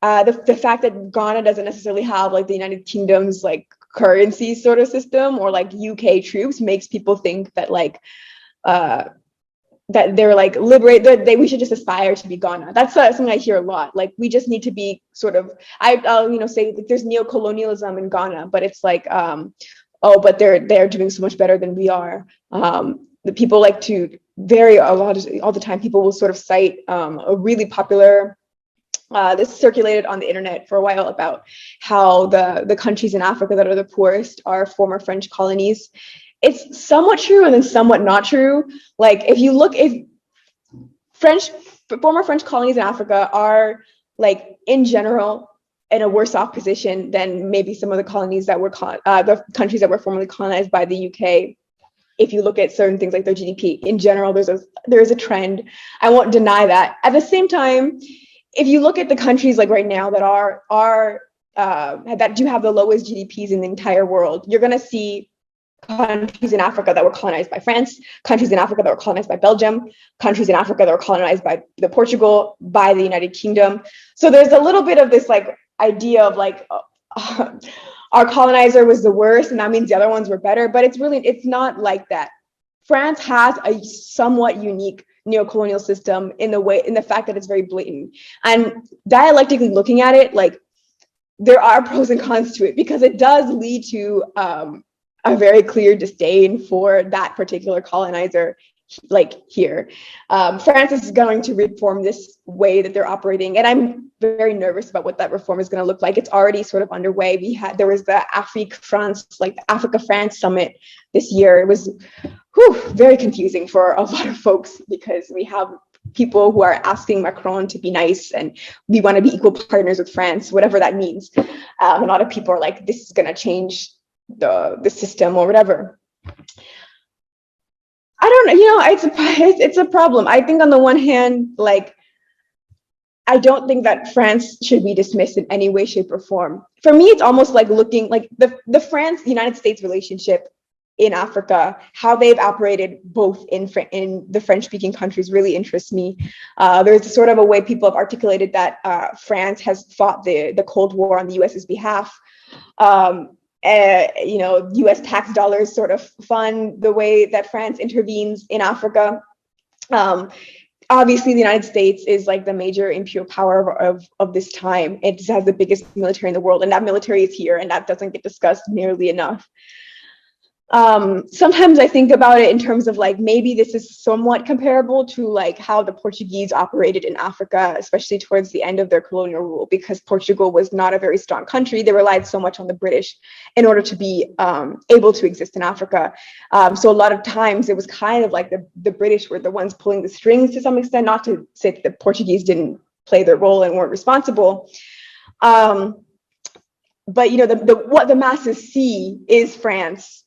Speaker 4: the fact that Ghana doesn't necessarily have like the United Kingdom's like currency sort of system, or like UK troops, makes people think that like that they're like liberated, we should just aspire to be Ghana. That's something I hear a lot. Like we just need to be sort of, I'll say like there's neo-colonialism in Ghana, but it's like but they're doing so much better than we are. The people like to all the time, people will sort of cite a really popular this circulated on the internet for a while about how the countries in Africa that are the poorest are former French colonies. It's somewhat true and then somewhat not true. Like if former French colonies in Africa are like in general in a worse off position than maybe some of the colonies that were the countries that were formerly colonized by the UK. If you look at certain things like their GDP in general, there's a trend. I won't deny that. At the same time, if you look at the countries like right now that that do have the lowest GDPs in the entire world, you're going to see countries in Africa that were colonized by France, countries in Africa that were colonized by Belgium, countries in Africa that were colonized by Portugal, by the United Kingdom. So there's a little bit of this like idea of like our colonizer was the worst and that means the other ones were better, but it's not like that. France has a somewhat unique neo-colonial system in the fact that it's very blatant, and dialectically looking at it, like there are pros and cons to it, because it does lead to a very clear disdain for that particular colonizer, like here. France is going to reform this way that they're operating, and I'm very nervous about what that reform is going to look like. It's already sort of underway. There was the Africa-France summit this year. It was very confusing for a lot of folks, because we have people who are asking Macron to be nice and we want to be equal partners with France, whatever that means. A lot of people are like, this is going to change the system or whatever. I don't know, it's a problem. I think on the one hand, like, I don't think that France should be dismissed in any way, shape, or form. For me, it's almost like looking like the France-United States relationship in Africa, how they've operated both in the French-speaking countries really interests me. There's sort of a way people have articulated that France has fought the Cold War on the US's behalf. US tax dollars sort of fund the way that France intervenes in Africa. Obviously, the United States is like the major imperial power of this time. It has the biggest military in the world, and that military is here, and that doesn't get discussed nearly enough. Sometimes I think about it in terms of like, maybe this is somewhat comparable to like how the Portuguese operated in Africa, especially towards the end of their colonial rule, because Portugal was not a very strong country. They relied so much on the British in order to be able to exist in Africa. So a lot of times it was kind of like the British were the ones pulling the strings to some extent, not to say that the Portuguese didn't play their role and weren't responsible. But what the masses see is France.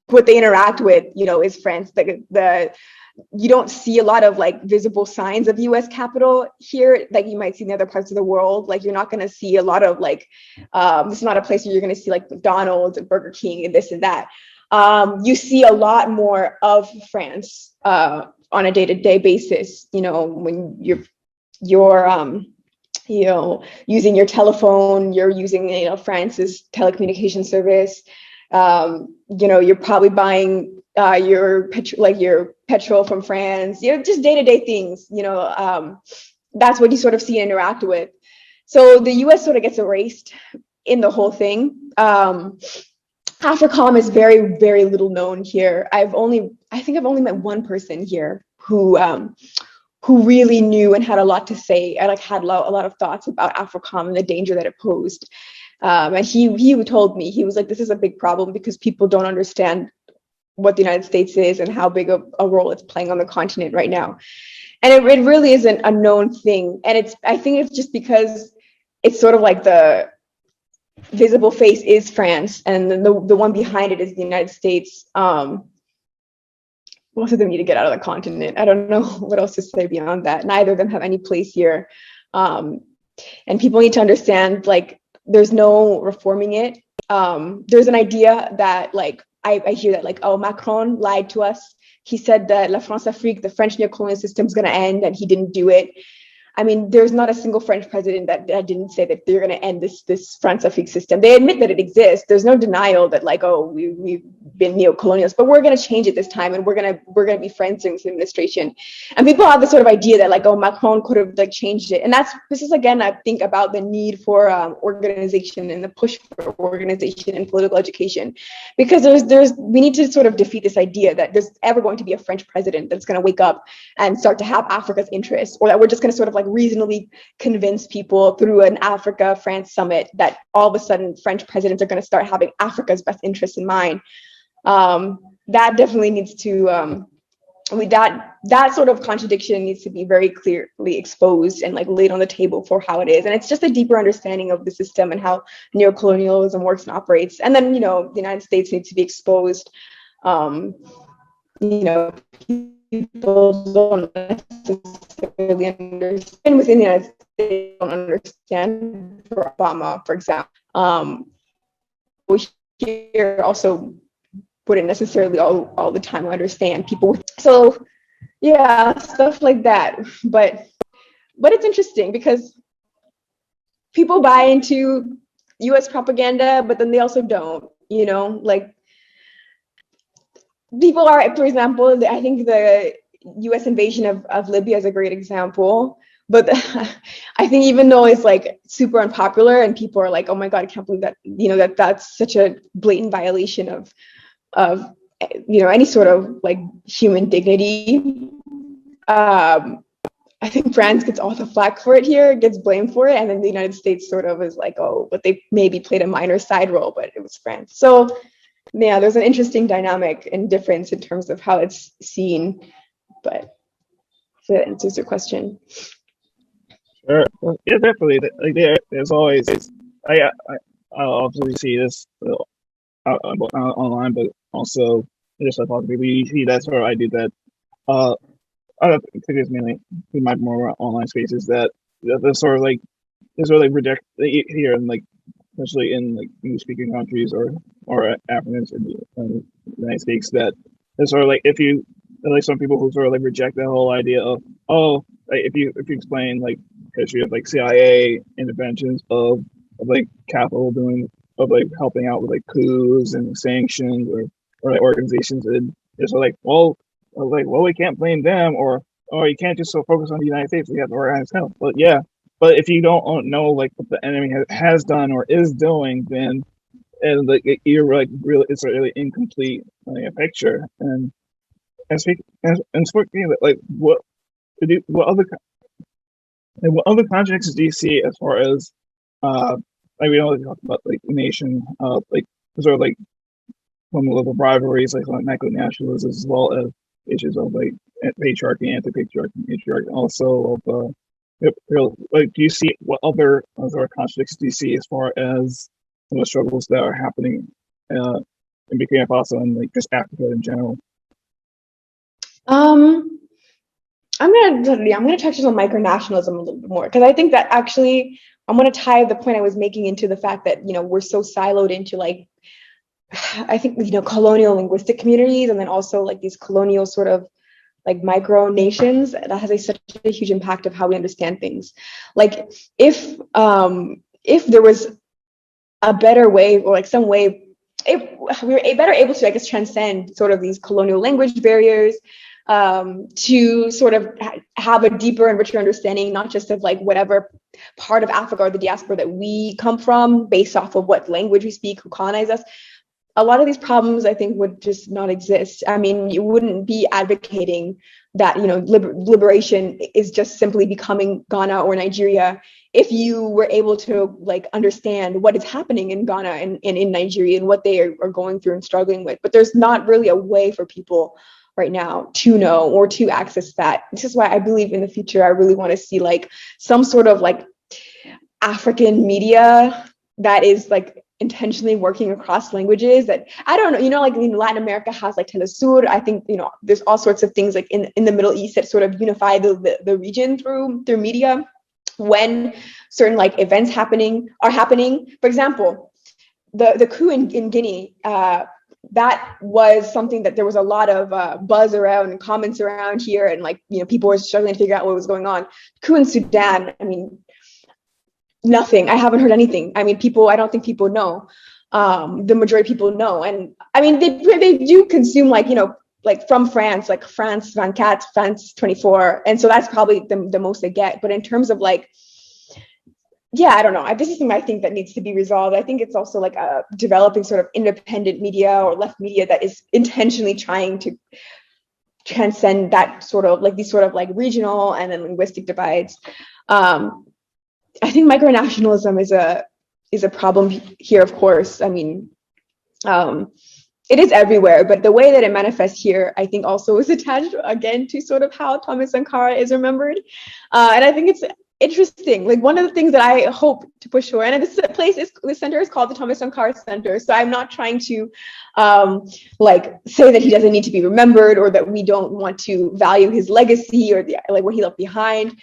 Speaker 4: What they interact with, is France. You don't see a lot of like visible signs of US capital here, like you might see in other parts of the world. Like you're not going to see a lot of like, this is not a place where you're going to see like McDonald's and Burger King and this and that. you see a lot more of France on a day-to-day basis. You know, when you're you know, using your telephone, you're using, you know, France's telecommunication service. You know, you're probably buying your petrol from France. You know, just day-to-day things. You know, that's what you sort of see and interact with. So the U.S. sort of gets erased in the whole thing. AFRICOM is very, very little known here. I think I've only met one person here who really knew and had a lot to say. I had a lot of thoughts about AFRICOM and the danger that it posed. And he told me, he was like, this is a big problem because people don't understand what the United States is and how big a role it's playing on the continent right now. And it really isn't a known thing. And I think it's just because it's sort of like the visible face is France, and then the one behind it is the United States. Both of them need to get out of the continent. I don't know what else to say beyond that. Neither of them have any place here. And people need to understand, like, there's no reforming it. There's an idea that, like, I hear that, like, oh, Macron lied to us. He said that La France-Afrique, the French neocolonial system, is going to end, and he didn't do it. I mean, there's not a single French president that didn't say that they're going to end this France-Afrique system. They admit that it exists. There's no denial that, like, oh, we've been neo-colonials, but we're going to change it this time, and we're going to be friends during this administration. And people have this sort of idea that, like, oh, Macron could have, like, changed it. And this is again, I think, about the need for organization and the push for organization and political education, because we need to sort of defeat this idea that there's ever going to be a French president that's going to wake up and start to have Africa's interests, or that we're just going to sort of like reasonably convince people through an Africa-France summit that all of a sudden French presidents are going to start having Africa's best interests in mind. That definitely needs to, that sort of contradiction needs to be very clearly exposed and, like, laid on the table for how it is. And it's just a deeper understanding of the system and how neocolonialism works and operates. And then, you know, the United States needs to be exposed. You know, people don't necessarily understand within the United States, don't understand, for Obama, for example. Here also wouldn't necessarily all the time understand people. So yeah, stuff like that. But it's interesting because people buy into US propaganda, but then they also don't, you know, like, people are, for example, I think the US invasion of Libya is a great example. But I think even though it's, like, super unpopular and people are like, oh my God, I can't believe that, you know, that's such a blatant violation of, you know, any sort of, like, human dignity. I think France gets all the flack for it here, gets blamed for it. And then the United States sort of is like, oh, but they maybe played a minor side role, but it was France. So yeah, there's an interesting dynamic and difference in terms of how it's seen, but if that answers your question.
Speaker 3: Sure. Well, yeah, definitely. Like, there's always, I obviously see this online, but also just like talking to people, you see that sort of idea that I don't think it's mainly in my more online spaces that the sort of like reject here and, like, especially in, like, English-speaking countries or Africans in the United States, that it's sort of like, if you, like, some people who sort of, like, reject the whole idea of, oh, like, if you explain, like, history of, like, CIA interventions of like capital helping out with, like, coups and sanctions or like organizations, and it's like, well, we can't blame them, or you can't just so focus on the United States, we have to organize help. But yeah. But if you don't know, like, what the enemy has done or is doing, then, and, like, you're, like, really, it's a really incomplete, like, picture. And speaking of, like, what other contradictions do you see as far as like, we don't talk about, like, nation, like, sort of, like, some level rivalries, like micro-nationalism, as well as issues of, like, patriarchy, anti-patriarchy, matriarchy, also of like, do you see what other sort of contradictions do you see as far as some of the struggles that are happening in Burkina Faso and, like, just Africa in general?
Speaker 4: I'm gonna touch on micronationalism a little bit more, because I think that actually I'm gonna tie the point I was making into the fact that, you know, we're so siloed into, like, I think, colonial linguistic communities, and then also like these colonial sort of like micro nations, that has such a huge impact of how we understand things. Like if there was a better way, or like some way, if we were better able to, I guess, transcend sort of these colonial language barriers, to sort of have a deeper and richer understanding, not just of like whatever part of Africa or the diaspora that we come from, based off of what language we speak, who colonized us. A lot of these problems, I think, would just not exist. I mean, you wouldn't be advocating that, liberation is just simply becoming Ghana or Nigeria if you were able to like understand what is happening in Ghana and in Nigeria and what they are going through and struggling with. But there's not really a way for people right now to know or to access that. This is why I believe in the future, I really want to see like some sort of like African media that is like intentionally working across languages. That, I don't know, like Latin America has like Telesur. I think, there's all sorts of things like in the Middle East that sort of unify the region through media. When certain like events are happening, for example, the coup in Guinea, that was something that there was a lot of buzz around and comments around here, and like, people were struggling to figure out what was going on. Coup in Sudan, I mean, nothing. I haven't heard anything. I mean, I don't think people know. The majority of people know. And I mean, they do consume like, like from France, like France 24, France 24. And so that's probably the most they get. But in terms of like, yeah, I don't know. This is something I think that needs to be resolved. I think it's also like a developing sort of independent media or left media that is intentionally trying to transcend that sort of like these sort of like regional and then linguistic divides. I think micronationalism is a problem here, of course. I mean, it is everywhere, but the way that it manifests here, I think, also is attached again to sort of how Thomas Sankara is remembered. And I think it's interesting. Like one of the things that I hope to push for, and this center is called the Thomas Sankara Center. So I'm not trying to like say that he doesn't need to be remembered or that we don't want to value his legacy or like what he left behind.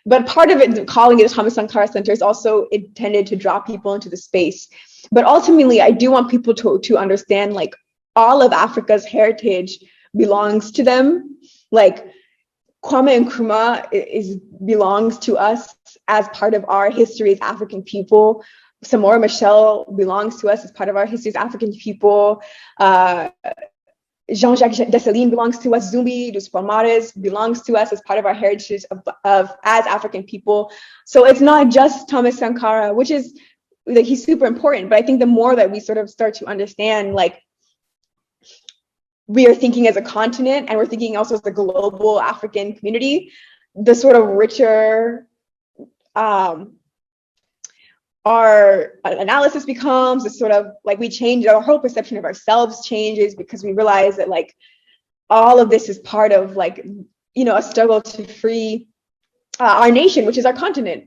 Speaker 4: But part of it, calling it a Thomas Sankara Center, is also intended to draw people into the space. But ultimately, I do want people to understand like all of Africa's heritage belongs to them. Like Kwame Nkrumah belongs to us as part of our history as African people. Samora Machel belongs to us as part of our history as African people. Jean-Jacques Dessalines belongs to us. Zumbi dos Palmares belongs to us as part of our heritage of as African people. So it's not just Thomas Sankara, which is like he's super important. But I think the more that we sort of start to understand, like we are thinking as a continent and we're thinking also as a global African community, the sort of richer our analysis becomes. It's sort of like we change, our whole perception of ourselves changes, because we realize that like all of this is part of like, a struggle to free our nation, which is our continent.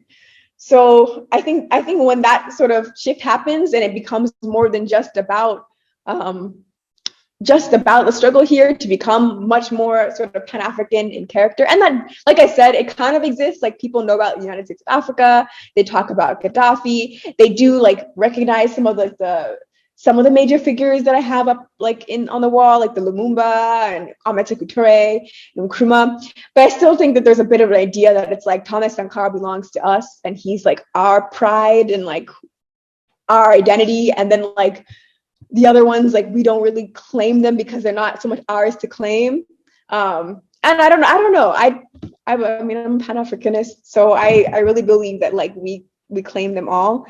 Speaker 4: So I think when that sort of shift happens and it becomes more than just about the struggle here, to become much more sort of Pan-African in character. And then, like I said, it kind of exists. Like people know about the United States of Africa. They talk about Gaddafi. They do like recognize some of the major figures that I have up like on the wall, like the Lumumba and Kwame Ture and Nkrumah. But I still think that there's a bit of an idea that it's like Thomas Sankara belongs to us and he's like our pride and like our identity. And then like the other ones, like we don't really claim them because they're not so much ours to claim. And I don't know. I mean, I'm Pan-Africanist, so I really believe that like we claim them all.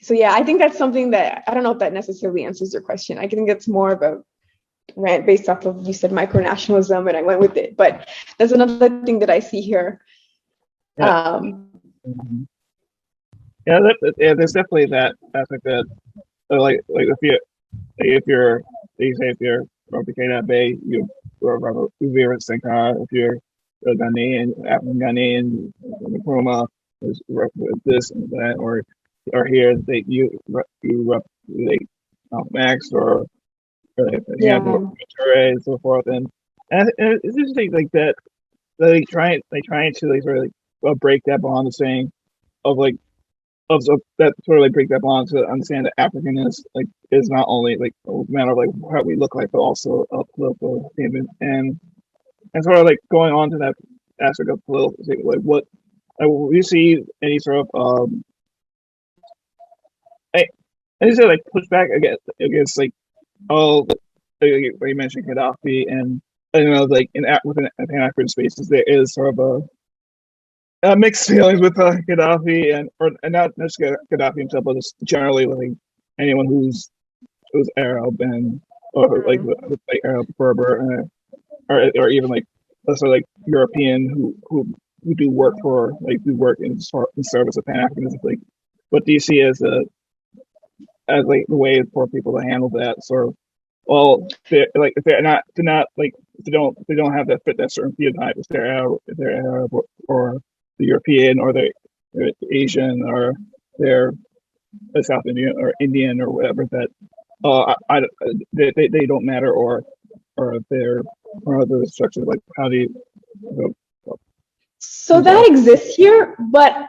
Speaker 4: So yeah, I think that's something that, I don't know if that necessarily answers your question. I think it's more of a rant based off of, you said micronationalism, and I went with it. But there's another thing that I see here.
Speaker 3: Yeah. Yeah, there's definitely that aspect that, like if you're from Burkina Faso, you're very Sankara. If you're a Ghanaian, African Ghanaian, Nkrumah, this and that, or here you Max or Ture and so forth, and it's interesting like that. They trying to like sort of like break that bond of saying of like that sort of like break that bond to understand that Africanness is not only like a matter of like what we look like, but also a political statement. And sort of like going on to that aspect of political statement, like what will you see any sort of any sort of like pushback against like like you mentioned Gaddafi, and like within Pan-African spaces there is sort of a mixed feelings with Gaddafi and not just Gaddafi himself, but just generally like anyone who's Arab and or like Arab Berber or even like sort of like European who do work in service of Pan-Africanism. Like, what do you see as like the way for people to handle that sort of? Well, if they don't have that certain phenotype, if they're Arab or the European or they're Asian or they're South Indian or Indian or whatever, that they don't matter, or they're or other structures. Like, how do you
Speaker 4: So that exists here, but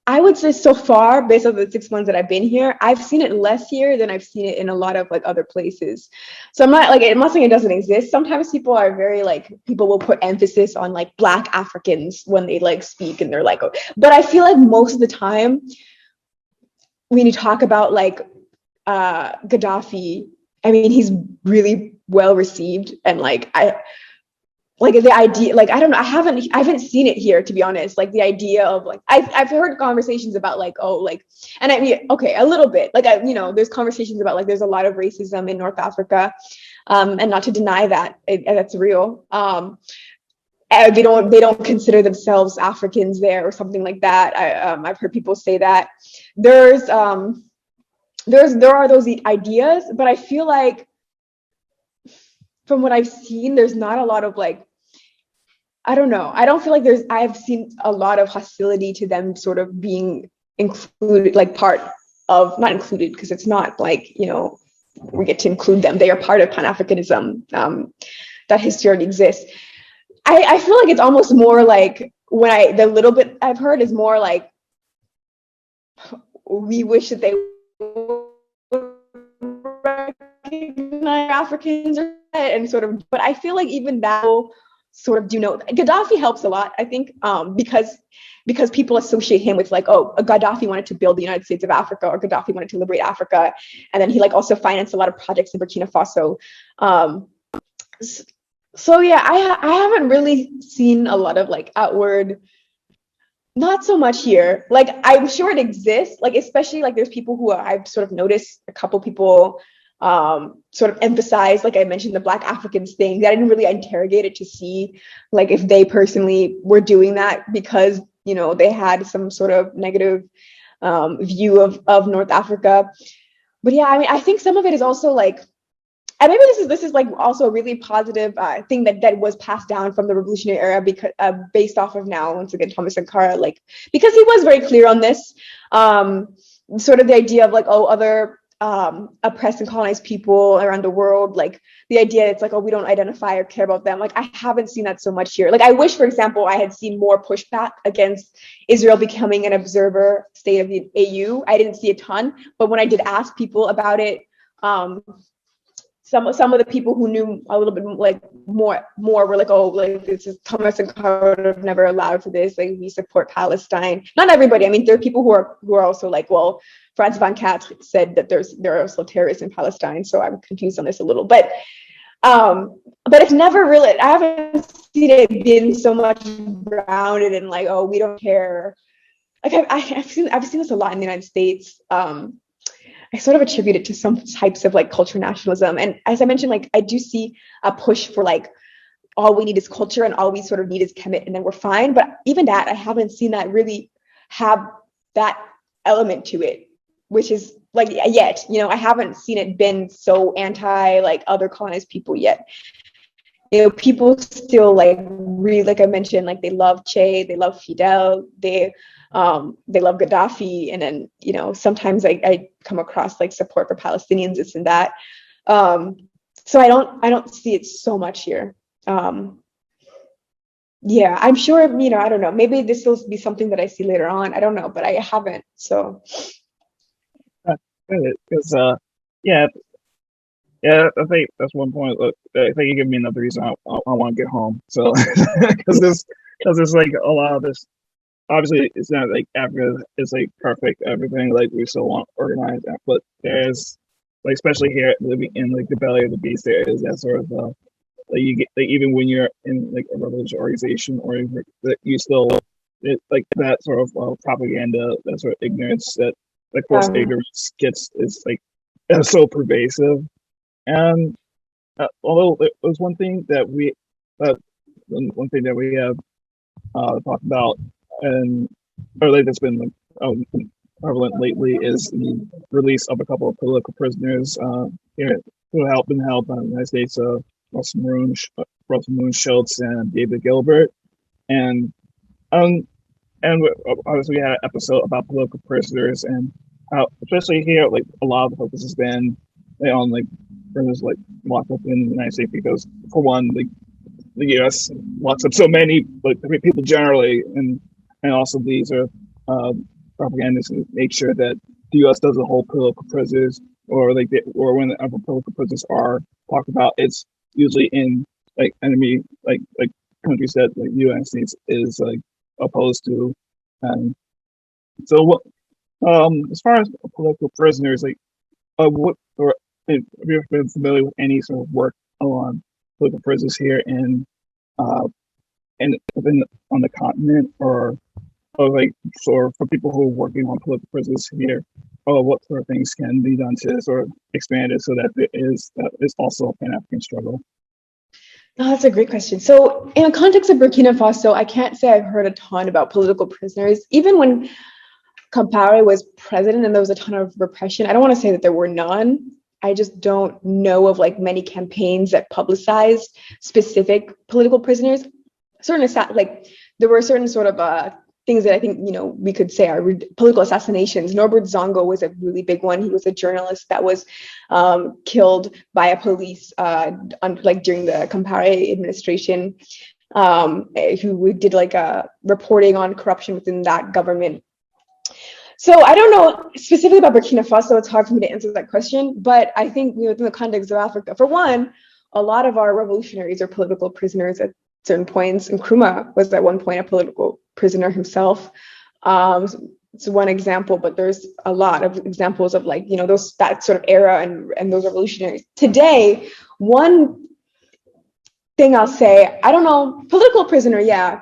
Speaker 4: I would say so far, based on the 6 months that I've been here, I've seen it less here than I've seen it in a lot of like other places. So I'm not saying it doesn't exist. Sometimes people are very like, people will put emphasis on like Black Africans when they like speak, and they're like, oh. But I feel like most of the time when you talk about like Gaddafi, I mean, he's really well received, and like the idea, like, I don't know, I haven't seen it here, to be honest. Like the idea of like, I've heard conversations about like, oh, like, and I mean, okay, a little bit, like, there's conversations about like, there's a lot of racism in North Africa, and not to deny that, that's real. And they don't consider themselves Africans there or something like that. I've heard people say that. There are those ideas, but I feel like from what I've seen, there's not a lot of like, I don't know. I don't feel like I've seen a lot of hostility to them sort of being included, like part of, not included, because it's not like, we get to include them. They are part of Pan-Africanism. That history already exists. I feel like it's almost more like, the little bit I've heard is more like, we wish that they would recognize Africans and sort of, but I feel like even that sort of Gaddafi helps a lot, I think, because people associate him with like, oh, Gaddafi wanted to build the United States of Africa, or Gaddafi wanted to liberate Africa, and then he like also financed a lot of projects in Burkina Faso. So yeah, I haven't really seen a lot of like outward, not so much here. Like, I'm sure it exists, like especially like there's people who I've sort of noticed, a couple people sort of emphasize, like I mentioned, the Black Africans thing, that I didn't really interrogate it to see like if they personally were doing that because they had some sort of negative view of North Africa. But yeah, I mean, I think some of it is also like, and maybe this is like also a really positive thing that was passed down from the revolutionary era, because based off of now, once again, Thomas Sankara, like, because he was very clear on this, sort of the idea of like, oh, other oppressed and colonized people around the world, like the idea it's like, oh, we don't identify or care about them. Like, I haven't seen that so much here. Like, I wish, for example, I had seen more pushback against Israel becoming an observer state of the AU. I didn't see a ton, but when I did ask people about it, some of the people who knew a little bit like more were like, oh, like this is Thomas and Carter have never allowed for this. Like, we support Palestine. Not everybody. I mean, there are people who are also like, well, Franz van Kat said that there are also terrorists in Palestine. So I'm confused on this a little, but it's never really, I haven't seen it been so much grounded in like, oh, we don't care. Like I've seen this a lot in the United States. I sort of attribute it to some types of like cultural nationalism. And as I mentioned, like I do see a push for like, all we need is culture and all we sort of need is commit and then we're fine. But even that, I haven't seen that really have that element to it, which is like, yet, I haven't seen it been so anti like other colonized people yet. People still like really, like I mentioned, like they love Che, they love Fidel, they love Gaddafi, and then sometimes I come across like support for Palestinians, this and that. So I don't see it so much here. Yeah, I'm sure, I don't know. Maybe this will be something that I see later on. I don't know, but I haven't. So,
Speaker 3: Because yeah, yeah, I think that's one point. Look, I think you give me another reason I want to get home. So because there's like a lot of this. Obviously, it's not like Africa is like perfect everything. Like we still want organized, but there's like especially here living in like the belly of the beast, there is that sort of like you get like even when you're in like a religious organization or that you still like that sort of propaganda, that sort of ignorance that course
Speaker 4: um,
Speaker 3: ignorance gets is like so pervasive. And although there's one thing that uh, one thing that we have talked about and or like that's been like prevalent lately is the release of a couple of political prisoners here who have been held by the United States, Russell Moon Schultz and David Gilbert, and um obviously we had an episode about political prisoners and how especially here like a lot of the focus has been on like prisoners like locked up in the United States because for one the U.S. locks up so many like people generally, and also these are propagandists who make sure that the U.S. doesn't hold political prisoners, or like or when political prisoners are talked about, it's usually in like enemy like countries that like the United States is like opposed to. And so what as far as political prisoners, like what or have you been familiar with any sort of work on political prisoners here in uh, and within on the continent, or like for people who are working on political prisons here, or what sort of things can be done to sort of expand it so that it is that is also a Pan African struggle?
Speaker 4: oh, that's a great question. So, in the context of Burkina Faso, I can't say I've heard a ton about political prisoners. Even when Compaore was president and there was a ton of repression, I don't want to say that there were none. I just don't know of like many campaigns that publicized specific political prisoners. Certain like there were certain sort of things that I think we could say are political assassinations. Norbert Zongo was a really big one. He was a journalist that was killed by a police like during the Compaore administration, who did like reporting on corruption within that government. So I don't know specifically about Burkina Faso. It's hard for me to answer that question, but I think within the context of Africa, for one, a lot of our revolutionaries are political prisoners at certain points. Nkrumah was at one point a political prisoner himself. It's one example, but there's a lot of examples of like those that sort of era and those revolutionaries. Today, one thing I'll say, I don't know, political prisoner, yeah,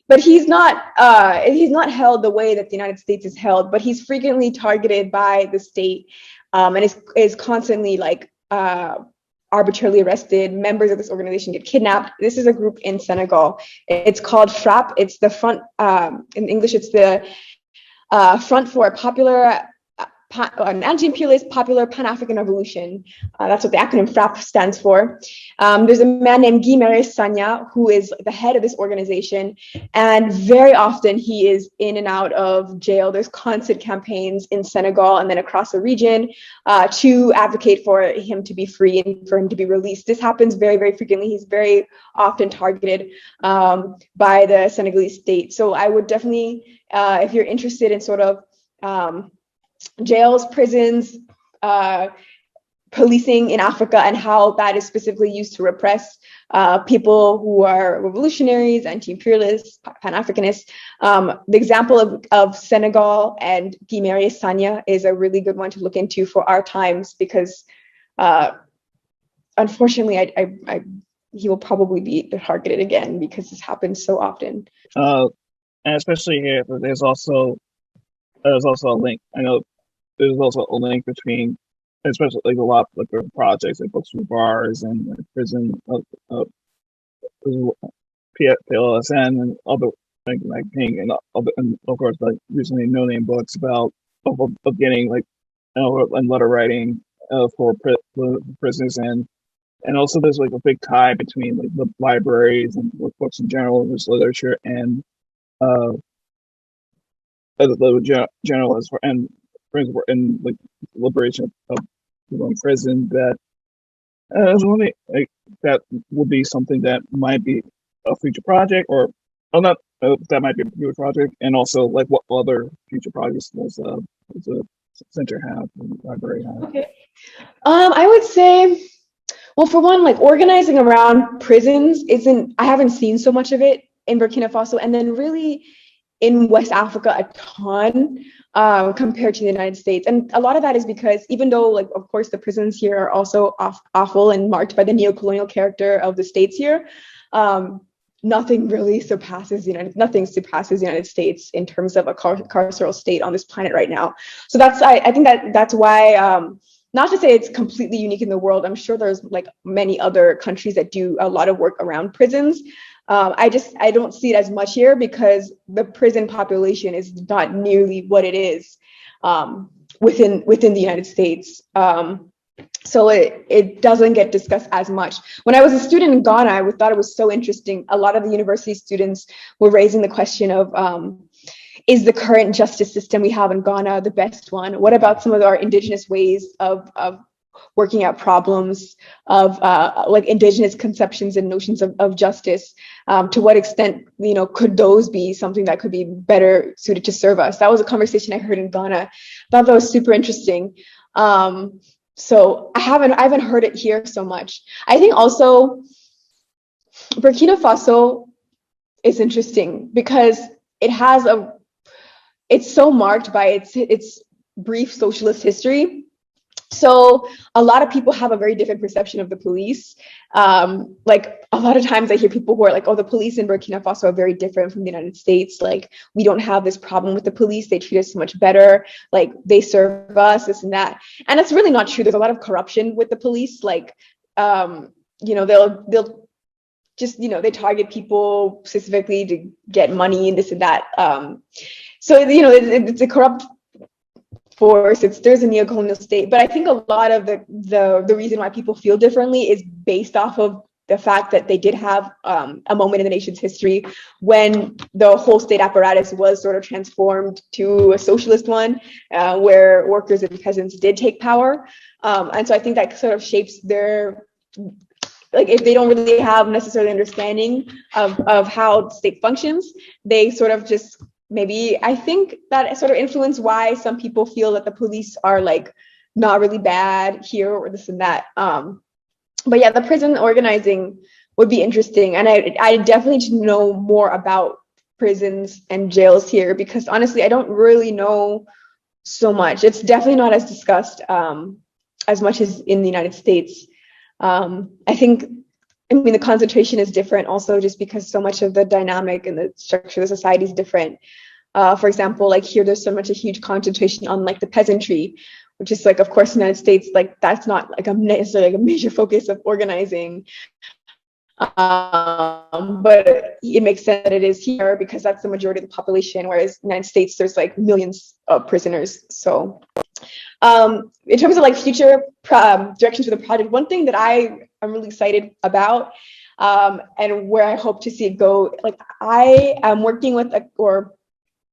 Speaker 4: but he's not held the way that the United States is held, but he's frequently targeted by the state, and is constantly like arbitrarily arrested. Members of this organization get kidnapped. This is a group in Senegal. It's called FRAP. It's the front, in English, it's the Front for a Popular an anti-imperialist popular Pan-African revolution. That's what the acronym FRAP stands for. There's a man named Guy Marius Sagna, who is the head of this organization, and very often he is in and out of jail. There's constant campaigns in Senegal and then across the region to advocate for him to be free and for him to be released. This happens very, very frequently. He's very often targeted by the Senegalese state. So I would definitely, if you're interested in sort of jails, prisons, policing in Africa, and how that is specifically used to repress people who are revolutionaries, anti-imperialists, Pan-Africanists. The example of Senegal and Guy Marius Sagna is a really good one to look into for our times, because unfortunately, he will probably be targeted again because this happens so often.
Speaker 3: And especially here, there's also a link. I know there's also a link between, especially like a lot of like projects like Books for Bars and like prison PLSN and other like Pink and of course like recently No Name books about of getting like and letter writing for prisoners, and also there's like a big tie between like the libraries and books in general, just literature, and the journalists and friends were in like liberation of people in prison. That I was wondering, like, that would be something that might be a future project, or Oh, not that might be a future project, and also like what other future projects does the center have, and the library have?
Speaker 4: Okay. I would say, well, for one, like organizing around prisons I haven't seen so much of it in Burkina Faso, and then really in West Africa a ton compared to the United States. And a lot of that is because even though, like, of course, the prisons here are also awful and marked by the neo-colonial character of the states here, nothing surpasses the United States in terms of a carceral state on this planet right now. So I think that's why, not to say it's completely unique in the world. I'm sure there's like many other countries that do a lot of work around prisons. I don't see it as much here because the prison population is not nearly what it is within the United States. So it doesn't get discussed as much. When I was a student in Ghana, I thought it was so interesting. A lot of the university students were raising the question of, is the current justice system we have in Ghana the best one? What about some of our indigenous ways of working out problems, of like indigenous conceptions and notions of justice? To what extent, could those be something that could be better suited to serve us? That was a conversation I heard in Ghana. I thought that was super interesting. So I haven't heard it here so much. I think also Burkina Faso is interesting because it's so marked by its brief socialist history. So a lot of people have a very different perception of the police. Like a lot of times I hear people who are like, oh, the police in Burkina Faso are very different from the United States. Like, we don't have this problem with the police. They treat us much better. Like, they serve us, this and that. And that's really not true. There's a lot of corruption with the police. Like, they'll just, they target people specifically to get money and this and that. So, it's a corrupt force. There's a neo-colonial state, but I think a lot of the reason why people feel differently is based off of the fact that they did have a moment in the nation's history when the whole state apparatus was sort of transformed to a socialist one, where workers and peasants did take power, and so I think that sort of shapes their, like, if they don't really have necessarily understanding of how the state functions, they sort of just maybe, I think that sort of influence why some people feel that the police are like not really bad here or this and that. But yeah, the prison organizing would be interesting. And I definitely need to know more about prisons and jails here because honestly, I don't really know so much. It's definitely not as discussed as much as in the United States. I mean, the concentration is different also just because so much of the dynamic and the structure of the society is different. For example, like here, there's a huge concentration on like the peasantry, which is like, of course, in the United States, like that's not like necessarily like a major focus of organizing. But it makes sense that it is here because that's the majority of the population, whereas in the United States, there's like millions of prisoners. So in terms of like future directions for the project, one thing that I am really excited about and where I hope to see it go, like I am working with, or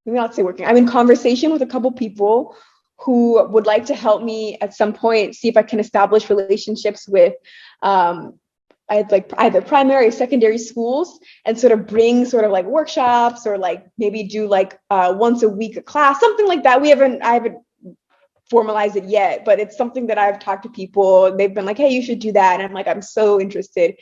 Speaker 4: maybe not say working, I'm in conversation with a couple people who would like to help me at some point see if I can establish relationships with either primary or secondary schools and sort of bring sort of like workshops or like maybe do like once a week a class, something like that. I haven't formalized it yet, but it's something that I've talked to people. They've been like, hey, you should do that. And I'm like, I'm so interested.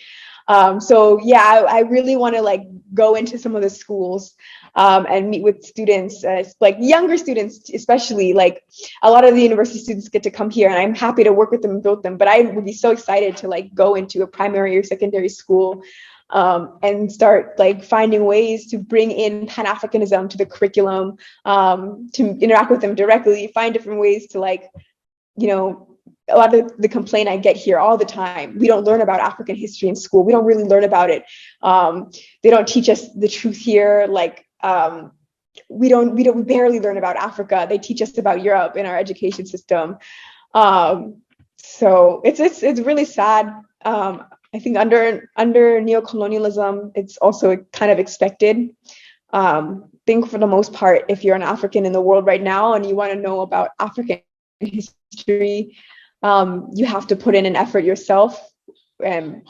Speaker 4: So yeah, I really want to like go into some of the schools and meet with students, like younger students, especially. Like a lot of the university students get to come here and I'm happy to work with them and build them, but I would be so excited to like go into a primary or secondary school and start like finding ways to bring in Pan-Africanism to the curriculum, to interact with them directly, find different ways to like, a lot of the complaint I get here all the time, we don't learn about African history in school. We don't really learn about it. They don't teach us the truth here. Like we barely learn about Africa. They teach us about Europe in our education system. So it's really sad. I think under neocolonialism, it's also kind of expected. I think for the most part, if you're an African in the world right now and you want to know about African history, you have to put in an effort yourself. And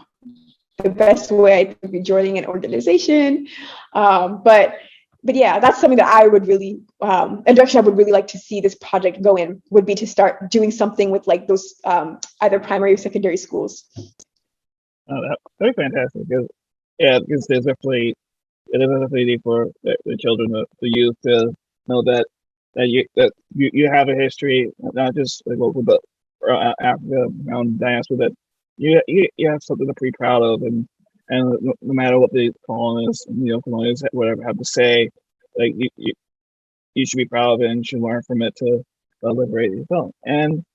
Speaker 4: the best way I think would be joining an organization But yeah, that's something that I would really, a direction I would really like to see this project go in, would be to start doing something with like those either primary or secondary schools.
Speaker 3: That's fantastic. Because there's definitely need for the children, the youth, to know that you have a history, not just like local, but Africa, around diaspora, that you have something to be proud of, and no matter what the colonists, whatever have to say, like you should be proud of it and should learn from it to liberate yourself. And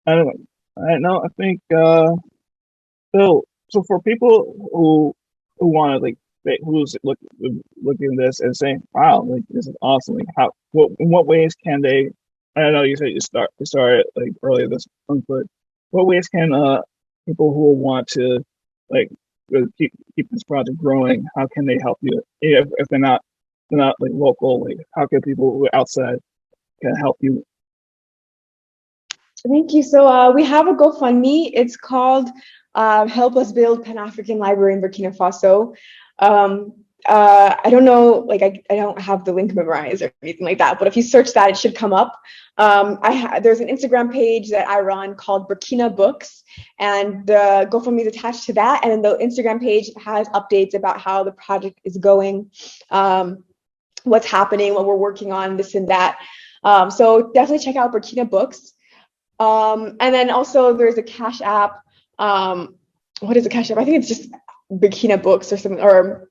Speaker 3: I don't know. I think so for people who want to who's looking at this and saying, "Wow, like this is awesome!" Like in what ways can they? I know you said you started like earlier this month, but what ways can people who want to like keep this project growing? How can they help you if they're not like local? Like how can people who are outside can help you?
Speaker 4: Thank you. So we have a GoFundMe. It's called "Help Us Build Pan-African Library in Burkina Faso." I don't know, like I don't have the link memorized or anything like that, but if you search that, it should come up. There's an Instagram page that I run called Burkina Books, and the GoFundMe is attached to that. And then the Instagram page has updates about how the project is going, what's happening, what we're working on, this and that. So definitely check out Burkina Books. And then also there's a Cash App. What is the Cash App? I think it's just Burkina Books or something, or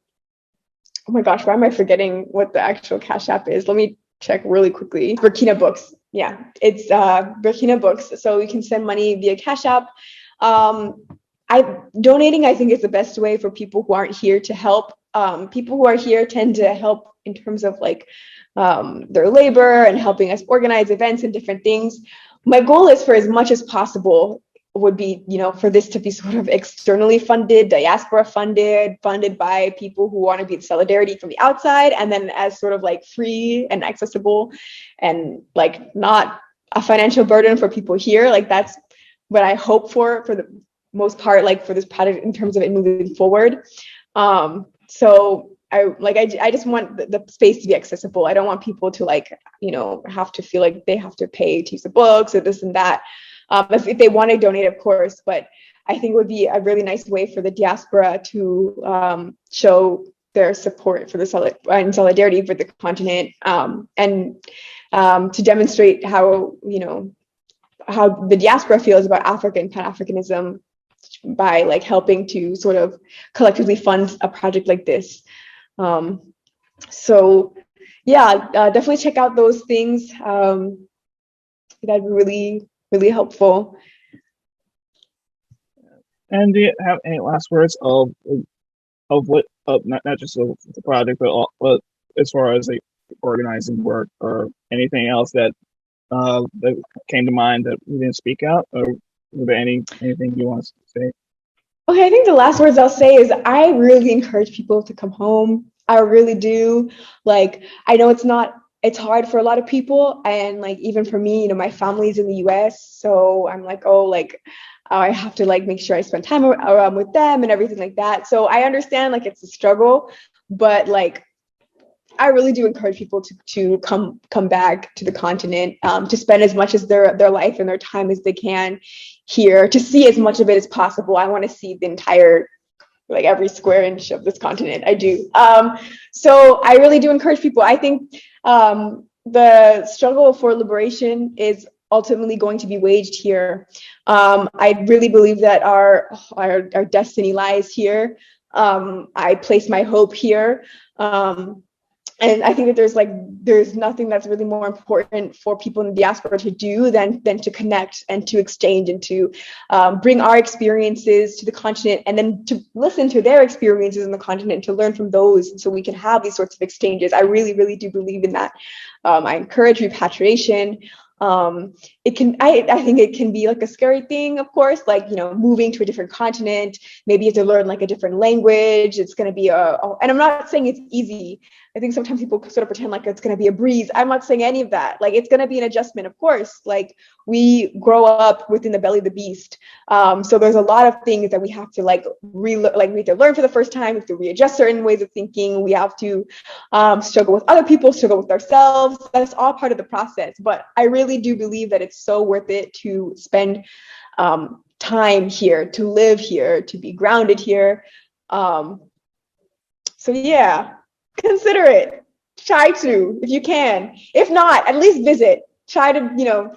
Speaker 4: oh my gosh, why am I forgetting what the actual Cash App is? Let me check really quickly. Burkina Books. Yeah, it's Burkina Books. So you can send money via Cash App. Donating, I think, is the best way for people who aren't here to help. People who are here tend to help in terms of like their labor and helping us organize events and different things. My goal is for as much as possible would be, for this to be sort of externally funded, diaspora funded by people who want to be in solidarity from the outside, and then as sort of like free and accessible and like not a financial burden for people here. Like that's what I hope for the most part, like for this project in terms of it moving forward. So I just want the space to be accessible. I don't want people to have to feel like they have to pay to use the books or this and that. If they want to donate, of course, but I think it would be a really nice way for the diaspora to show their support for and solidarity for the continent, and to demonstrate how the diaspora feels about Africa and Pan-Africanism by like helping to sort of collectively fund a project like this. So yeah, definitely check out those things. That'd be really helpful.
Speaker 3: And do you have any last words of what not just of the project, but as far as like organizing work or anything else that came to mind that we didn't speak out, or were there anything you want to say?
Speaker 4: Okay, I think the last words I'll say is I really encourage people to come home. I really do. Like, I know it's hard for a lot of people, and like even for me, my family's in the US, so I'm like, I have to like make sure I spend time with them and everything like that. So I understand like it's a struggle, but like I really do encourage people to come back to the continent, to spend as much as their life and their time as they can here, to see as much of it as possible. I want to see the entire, like every square inch of this continent. I do. So I really do encourage people. I think the struggle for liberation is ultimately going to be waged here. I really believe that our destiny lies here. I place my hope here. And I think that there's nothing that's really more important for people in the diaspora to do than to connect and to exchange and to bring our experiences to the continent, and then to listen to their experiences in the continent, to learn from those, so we can have these sorts of exchanges. I really, really do believe in that. I encourage repatriation. I think it can be like a scary thing, of course, like, moving to a different continent. Maybe you have to learn like a different language. It's going to be and I'm not saying it's easy. I think sometimes people sort of pretend like it's going to be a breeze. I'm not saying any of that. Like, it's going to be an adjustment, of course. Like, we grow up within the belly of the beast. So there's a lot of things that we have to we need to learn for the first time. We have to readjust certain ways of thinking. We have to struggle with other people, struggle with ourselves. That's all part of the process. But I really do believe that it's so worth it to spend time here, to live here, to be grounded here. So yeah, consider it. Try to, if you can. If not, at least visit. Try to,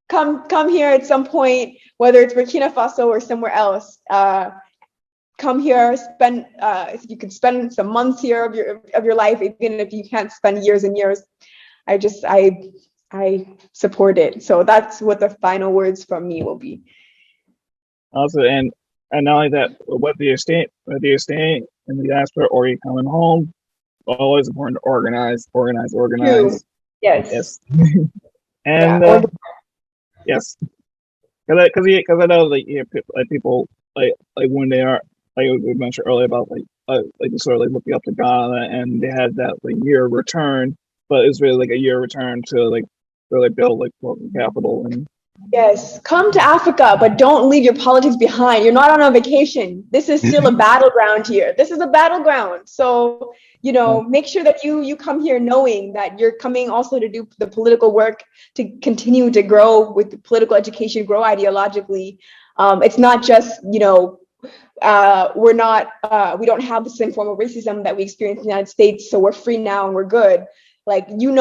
Speaker 4: come here at some point, whether it's Burkina Faso or somewhere else. Come here, spend. You can spend some months here of your life, even if you can't spend years and years. I support it. So that's what the final words from me will be.
Speaker 3: Also, and not only that, whether you're staying in the diaspora or you're coming home, always important to organize.
Speaker 4: True. Yes.
Speaker 3: And yes, because I know people when they are, like we mentioned earlier about sort of looking up to Ghana, and they had that year return, but it's really a year return to really build capital. And
Speaker 4: yes, come to Africa, but don't leave your politics behind. You're not on a vacation. This is still a battleground here. This is a battleground. So, make sure that you come here knowing that you're coming also to do the political work, to continue to grow with the political education, grow ideologically. It's not just, we don't have the same form of racism that we experience in the United States, so we're free now and we're good. That you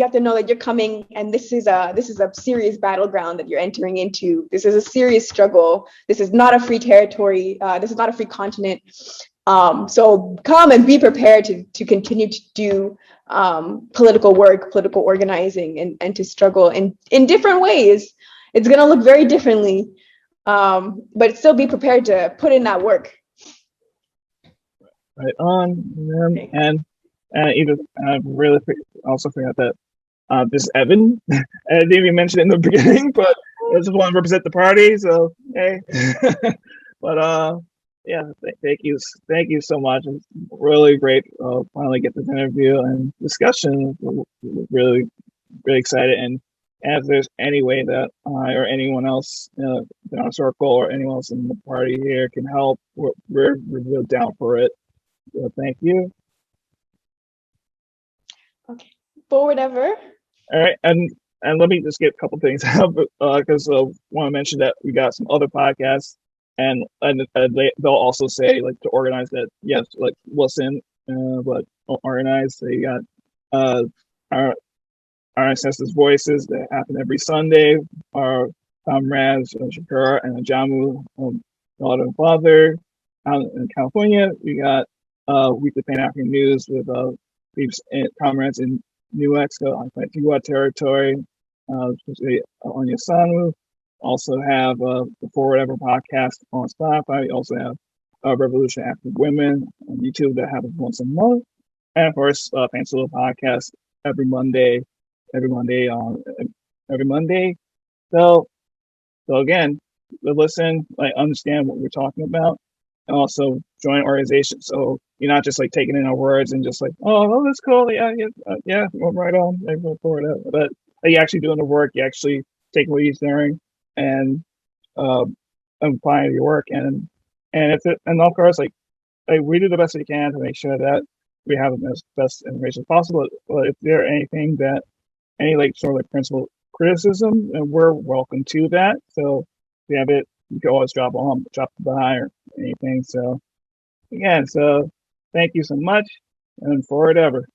Speaker 4: have to know that you're coming, and this is a serious battleground that you're entering into. This is a serious struggle. This is not a free territory. This is not a free continent. So come and be prepared to continue to do political work, political organizing, and to struggle in different ways. It's going to look very differently, but still be prepared to put in that work.
Speaker 3: Right on, and I really also forgot that this is Evan. I didn't even mention it in the beginning, but I just want to represent the party. So hey, but yeah, thank you so much. It's really great. Finally get this interview and discussion. Really excited. And if there's any way that I or anyone else in our circle or anyone else in the party here can help, we're really down for it. So thank you.
Speaker 4: Okay, forward ever.
Speaker 3: All right, and let me just get a couple things out because I want to mention that we got some other podcasts, and they'll also say to organize that. Yes, listen, but organize. So you got our ancestors' voices that happen every Sunday. Our comrades Sankara and Jamu, daughter and father. Out in California, we got weekly Pan African news with comrades in New Mexico, on Pantsula territory, especially on Yasanu. Also have the Forward Ever podcast on Spotify. We also have Revolution After Women on YouTube that happens once a month, and of course, Pantsula Podcast every Monday. So again, listen, understand what we're talking about, and also join organizations. So you're not just taking in our words and just oh, that's cool, yeah, right on, go forward. But you actually doing the work. You actually taking what you're hearing and applying your work, and of course, we do the best we can to make sure that we have the best information possible. But if there anything that any principal criticism, and we're welcome to that. So if you have it, you can always drop by or anything. So again, thank you so much, and forward ever.